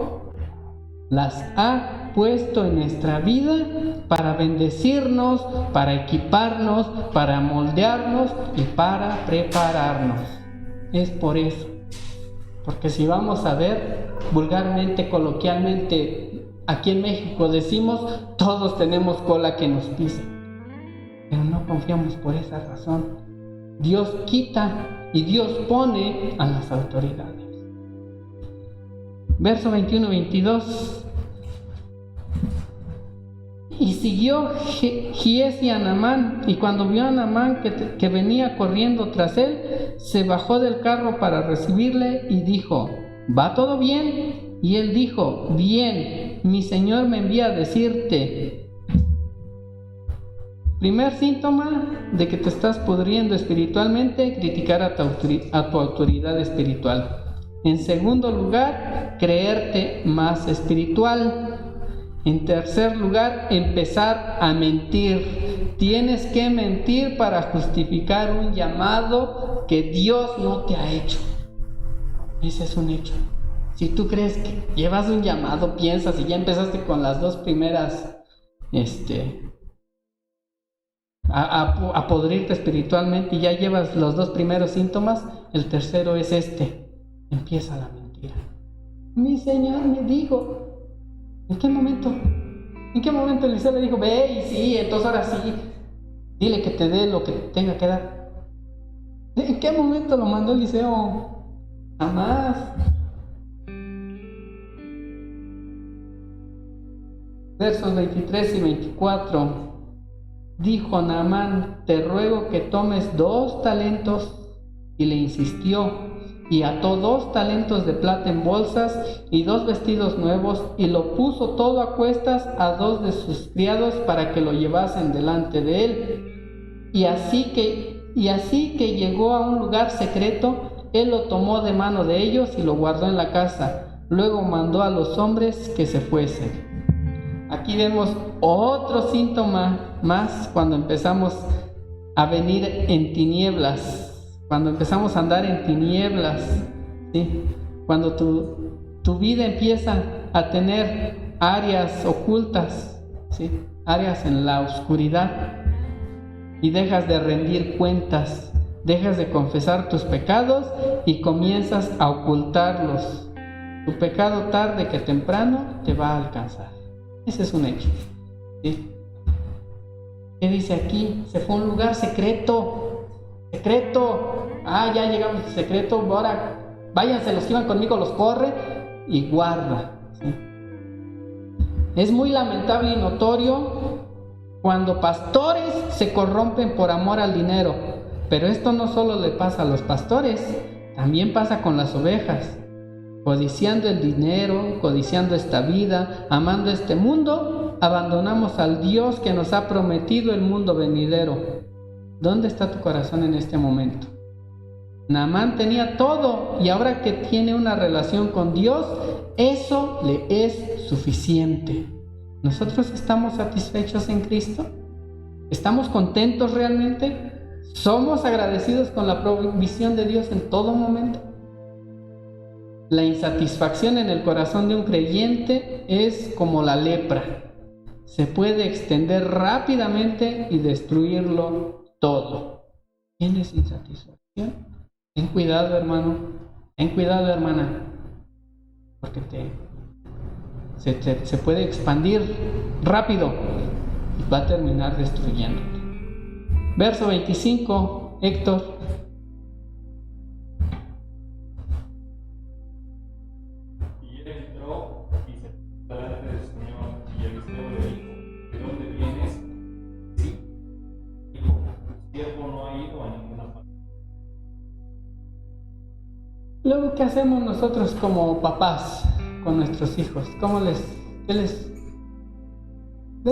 las ha puesto en nuestra vida para bendecirnos, para equiparnos, para moldearnos y para prepararnos. Es por eso. Porque si vamos a ver vulgarmente, coloquialmente, aquí en México decimos: todos tenemos cola que nos pisa. Pero no confiamos por esa razón. Dios quita y Dios pone a las autoridades. Verso 21-22. Y siguió Giezi a Naamán, y cuando vio a Naamán que venía corriendo tras él, se bajó del carro para recibirle y dijo: ¿va todo bien? Y él dijo: bien, mi Señor me envía a decirte. Primer síntoma de que te estás pudriendo espiritualmente: criticar a tu autoridad espiritual. En segundo lugar, creerte más espiritual. En tercer lugar, empezar a mentir. Tienes que mentir para justificar un llamado que Dios no te ha hecho. Ese es un hecho. Si tú crees que llevas un llamado, piensas y ya empezaste con las dos primeras a podrirte espiritualmente y ya llevas los dos primeros síntomas, el tercero es empieza la mentira. mi Señor me dijo. ¿En qué momento? ¿En qué momento Eliseo le dijo, ve y sí, entonces ahora sí, dile que te dé lo que tenga que dar? ¿En qué momento lo mandó Eliseo? Jamás. Versos 23 y 24. Dijo Naamán, te ruego que tomes 2 talentos. Y le insistió, y ató 2 talentos de plata en bolsas y 2 vestidos nuevos, y lo puso todo a cuestas a 2 de sus criados para que lo llevasen delante de él. Y así que llegó a un lugar secreto, él lo tomó de mano de ellos y lo guardó en la casa. Luego mandó a los hombres que se fuesen. Aquí vemos otro síntoma más cuando empezamos a venir en tinieblas, cuando empezamos a andar en tinieblas, ¿sí? Cuando tu vida empieza a tener áreas ocultas, ¿sí? Áreas en la oscuridad, y dejas de rendir cuentas, dejas de confesar tus pecados y comienzas a ocultarlos. Tu pecado tarde que temprano te va a alcanzar. Ese es un hecho, ¿sí? ¿Qué dice aquí? Se fue a un lugar secreto. Ya llegamos al secreto. Ahora váyanse, los que iban conmigo los corre y guarda, ¿sí? Es muy lamentable y notorio cuando pastores se corrompen por amor al dinero. Pero esto no solo le pasa a los pastores, también pasa con las ovejas. Codiciando el dinero, codiciando esta vida, amando este mundo, abandonamos al Dios que nos ha prometido el mundo venidero. ¿Dónde está tu corazón en este momento? Naamán tenía todo, y ahora que tiene una relación con Dios, eso le es suficiente. ¿Nosotros estamos satisfechos en Cristo? ¿Estamos contentos realmente? ¿Somos agradecidos con la provisión de Dios en todo momento? La insatisfacción en el corazón de un creyente es como la lepra. Se puede extender rápidamente y destruirlo todo. ¿Tienes insatisfacción? Ten cuidado, hermano. Ten cuidado, hermana. Porque se puede expandir rápido y va a terminar destruyéndote. Verso 25, Héctor. Luego, ¿qué hacemos nosotros como papás con nuestros hijos? ¿De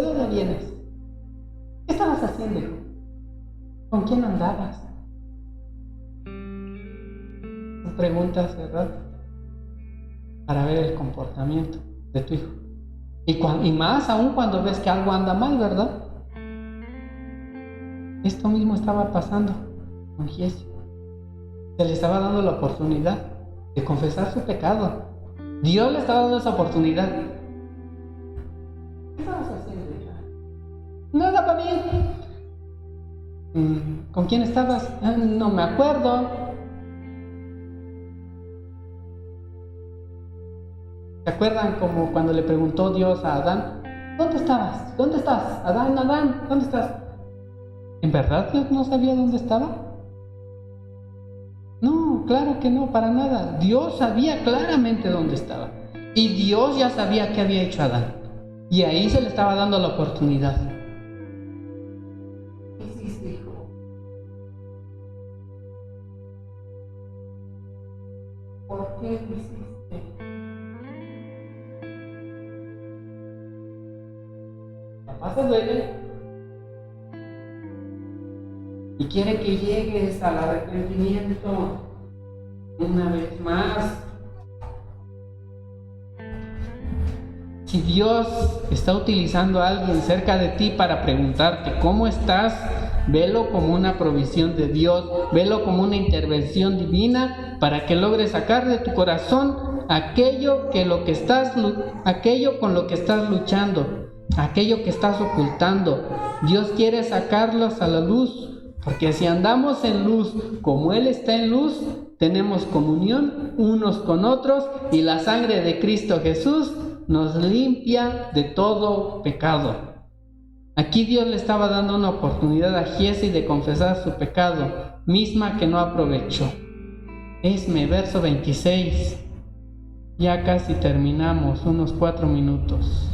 dónde vienes? ¿Qué estabas haciendo, hijo? ¿Con quién andabas? Son preguntas, ¿verdad? Para ver el comportamiento de tu hijo. Y más aún cuando ves que algo anda mal, ¿verdad? Esto mismo estaba pasando con Giesi. Se le estaba dando la oportunidad de confesar su pecado. Dios le estaba dando esa oportunidad. ¿Qué estabas haciendo, hija? Nada, papi. ¿Con quién estabas? No me acuerdo. ¿Se acuerdan como cuando le preguntó Dios a Adán? ¿Dónde estabas? ¿Dónde estás? Adán, ¿dónde estás? ¿En verdad Dios no sabía dónde estaba? No, claro que no, para nada. Dios sabía claramente dónde estaba. Y Dios ya sabía qué había hecho Adán. Y ahí se le estaba dando la oportunidad. ¿Qué hiciste, hijo? ¿Por qué lo hiciste? Papá se duele y quiere que llegues al arrepentimiento una vez más. Si Dios está utilizando a alguien cerca de ti para preguntarte cómo estás, velo como una provisión de Dios, velo como una intervención divina para que logres sacar de tu corazón aquello con lo que estás luchando, aquello que estás ocultando. Dios quiere sacarlos a la luz. Porque si andamos en luz como Él está en luz, tenemos comunión unos con otros y la sangre de Cristo Jesús nos limpia de todo pecado. Aquí Dios le estaba dando una oportunidad a Giezi de confesar su pecado, misma que no aprovechó. Esme, verso 26. Ya casi terminamos, unos 4 minutos.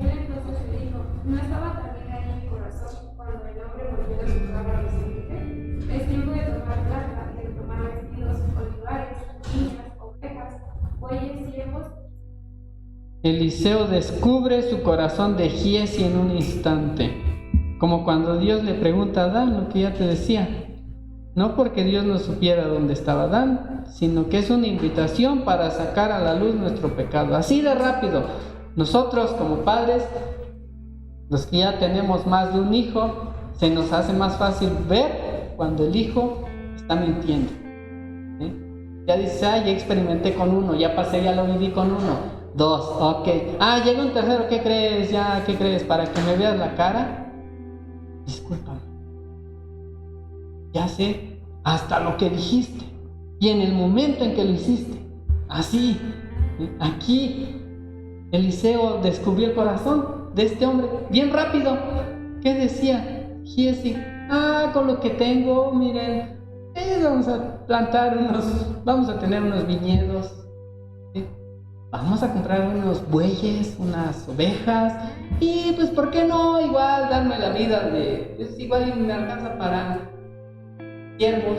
Él entonces le dijo: ¿No estaba también ahí mi corazón cuando el hombre volvió de su casa a recibirte? Es tiempo de tomar plata y de tomar vestidos, olivares, viñas, ovejas, bueyes, siervos. Eliseo descubre su corazón de Giezi en un instante, como cuando Dios le pregunta a Adán, lo que ya te decía. No porque Dios no supiera dónde estaba Adán, sino que es una invitación para sacar a la luz nuestro pecado. Así de rápido. Nosotros como padres, los que ya tenemos más de un hijo, se nos hace más fácil ver cuando el hijo está mintiendo. Ya dices, ya experimenté con uno, ya pasé, ya lo viví con uno. 2, ok. Llega un tercero, ¿qué crees? ¿Qué crees? Para que me veas la cara. Discúlpame. Ya sé hasta lo que dijiste y en el momento en que lo hiciste. Así, aquí Eliseo descubrió el corazón de este hombre bien rápido. ¿Qué decía Giezi? Con lo que tengo, miren, vamos a plantar vamos a tener unos viñedos. Vamos a comprar unos bueyes, unas ovejas y pues ¿por qué no? Igual darme la vida pues igual me alcanza para siervos,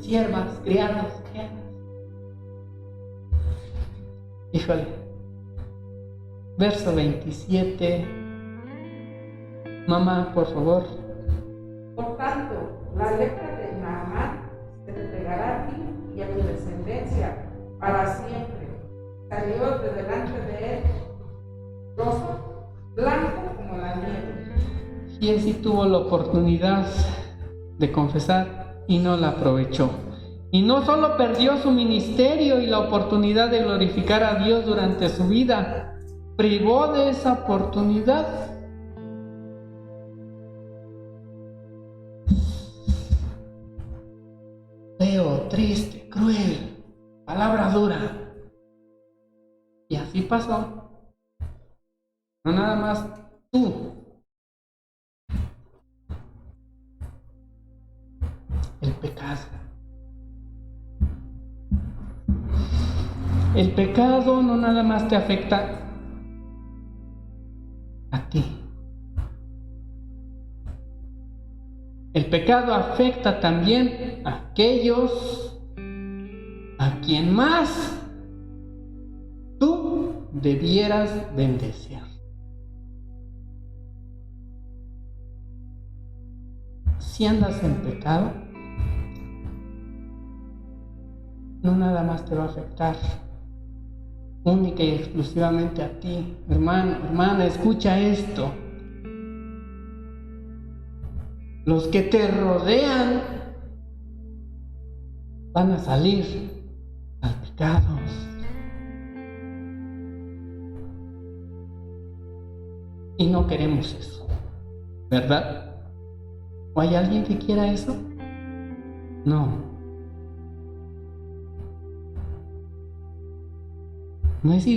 siervas, criados. Híjole. Verso 27. Mamá, por favor. Por tanto, la lepra de Naamán se te pegará a ti y a tu descendencia para siempre. Salió de delante de él, rojo, blanco como la nieve. Giezi tuvo la oportunidad de confesar y no la aprovechó. Y no solo perdió su ministerio y la oportunidad de glorificar a Dios durante su vida, privó de esa oportunidad. Feo, triste, cruel, palabra dura. Y así pasó. No nada más tú. El pecado. El pecado no nada más te afecta a ti. El pecado afecta también a aquellos a quien más tú debieras bendecir. Si andas en pecado, no nada más te va a afectar única y exclusivamente a ti. Hermano, hermana, escucha esto. Los que te rodean van a salir salpicados. Y no queremos eso, ¿verdad? ¿O hay alguien que quiera eso? No. ¿No es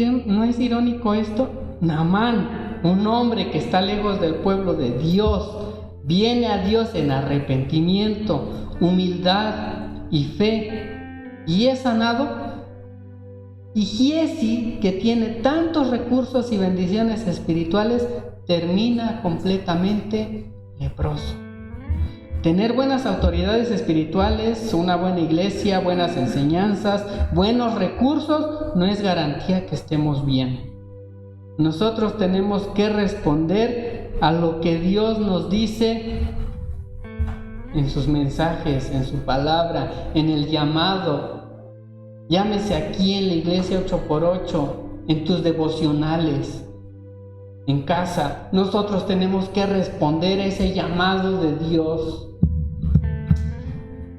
irónico esto? Naamán, un hombre que está lejos del pueblo de Dios, viene a Dios en arrepentimiento, humildad y fe, y es sanado. Y Giezi, que tiene tantos recursos y bendiciones espirituales, termina completamente leproso. Tener buenas autoridades espirituales, una buena iglesia, buenas enseñanzas, buenos recursos, no es garantía que estemos bien. Nosotros tenemos que responder a lo que Dios nos dice en sus mensajes, en su palabra, en el llamado. Llámese aquí en la iglesia 8x8, en tus devocionales, en casa. Nosotros tenemos que responder a ese llamado de Dios.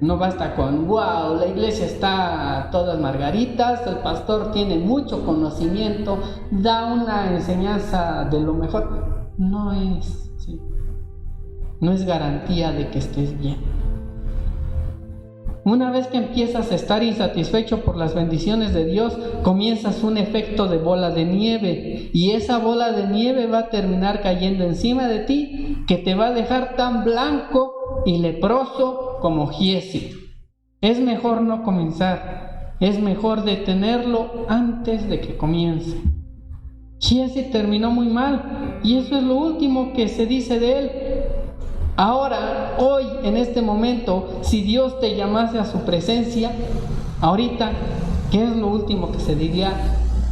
No basta con, wow, la iglesia está a todas margaritas, el pastor tiene mucho conocimiento, da una enseñanza de lo mejor. No es, ¿sí? No es garantía de que estés bien. Una vez que empiezas a estar insatisfecho por las bendiciones de Dios, comienzas un efecto de bola de nieve, y esa bola de nieve va a terminar cayendo encima de ti, que te va a dejar tan blanco y leproso como Giezi. Es mejor no comenzar, es mejor detenerlo antes de que comience. Giezi terminó muy mal, y eso es lo último que se dice de él. Ahora, hoy, en este momento, si Dios te llamase a su presencia, ahorita, ¿qué es lo último que se diría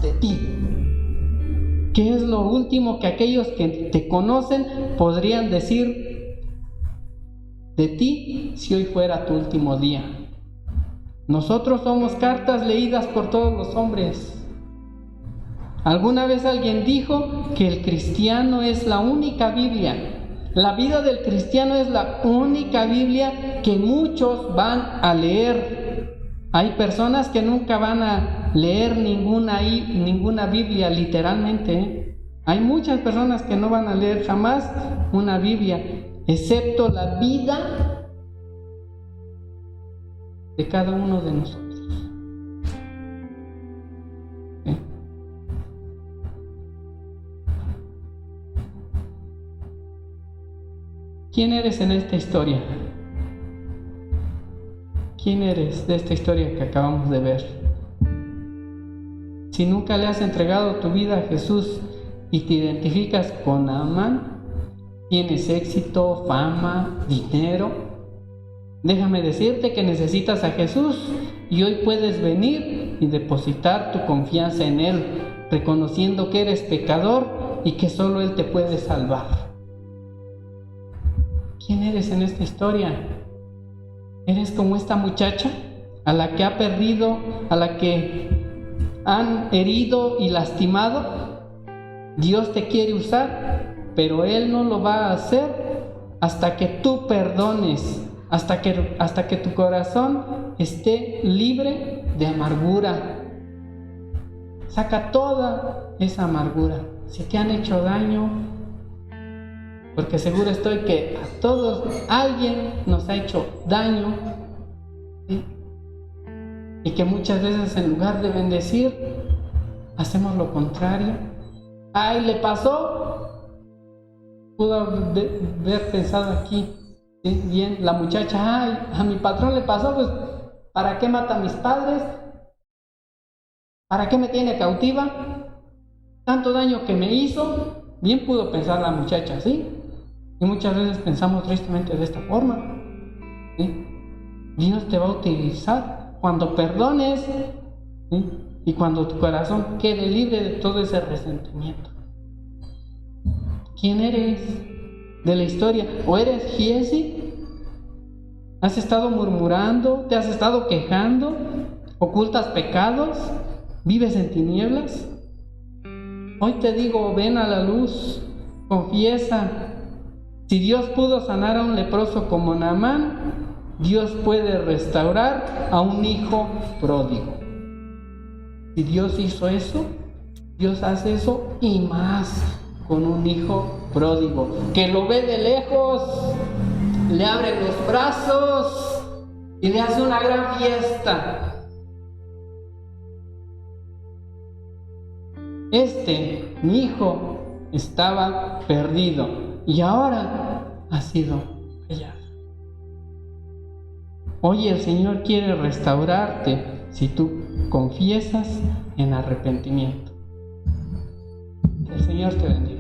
de ti? ¿Qué es lo último que aquellos que te conocen podrían decir de ti si hoy fuera tu último día? Nosotros somos cartas leídas por todos los hombres. Alguna vez alguien dijo que el cristiano es la única Biblia. La vida del cristiano es la única Biblia que muchos van a leer. Hay personas que nunca van a leer ninguna Biblia, literalmente. Hay muchas personas que no van a leer jamás una Biblia, excepto la vida de cada uno de nosotros. ¿Quién eres en esta historia? ¿Quién eres de esta historia que acabamos de ver? Si nunca le has entregado tu vida a Jesús y te identificas con Naamán, tienes éxito, fama, dinero, déjame decirte que necesitas a Jesús y hoy puedes venir y depositar tu confianza en Él, reconociendo que eres pecador y que solo Él te puede salvar. ¿Quién eres en esta historia? ¿Eres como esta muchacha a la que ha perdido, a la que han herido y lastimado? Dios te quiere usar, pero Él no lo va a hacer hasta que tú perdones, hasta que tu corazón esté libre de amargura. Saca toda esa amargura. Si te han hecho daño, porque seguro estoy que a todos alguien nos ha hecho daño, ¿sí? Y que muchas veces en lugar de bendecir, hacemos lo contrario. ¡Ay, le pasó! Pudo haber pensado aquí, ¿sí? Bien, la muchacha, ¡ay, a mi patrón le pasó! Pues, ¿para qué mata a mis padres? ¿Para qué me tiene cautiva? Tanto daño que me hizo. Bien pudo pensar la muchacha, ¿sí? Y muchas veces pensamos tristemente de esta forma, ¿sí? Dios te va a utilizar cuando perdones, ¿sí? Y cuando tu corazón quede libre de todo ese resentimiento. ¿Quién eres de la historia? ¿O eres Giezi? ¿Has estado murmurando? ¿Te has estado quejando? ¿Ocultas pecados? ¿Vives en tinieblas? Hoy te digo, ven a la luz, confiesa. Si Dios pudo sanar a un leproso como Naamán, Dios puede restaurar a un hijo pródigo. Si Dios hizo eso, Dios hace eso y más con un hijo pródigo, que lo ve de lejos, le abre los brazos y le hace una gran fiesta. Mi hijo, estaba perdido y ahora ha sido hallado. Hoy el Señor quiere restaurarte si tú confiesas en arrepentimiento. Que el Señor te bendiga.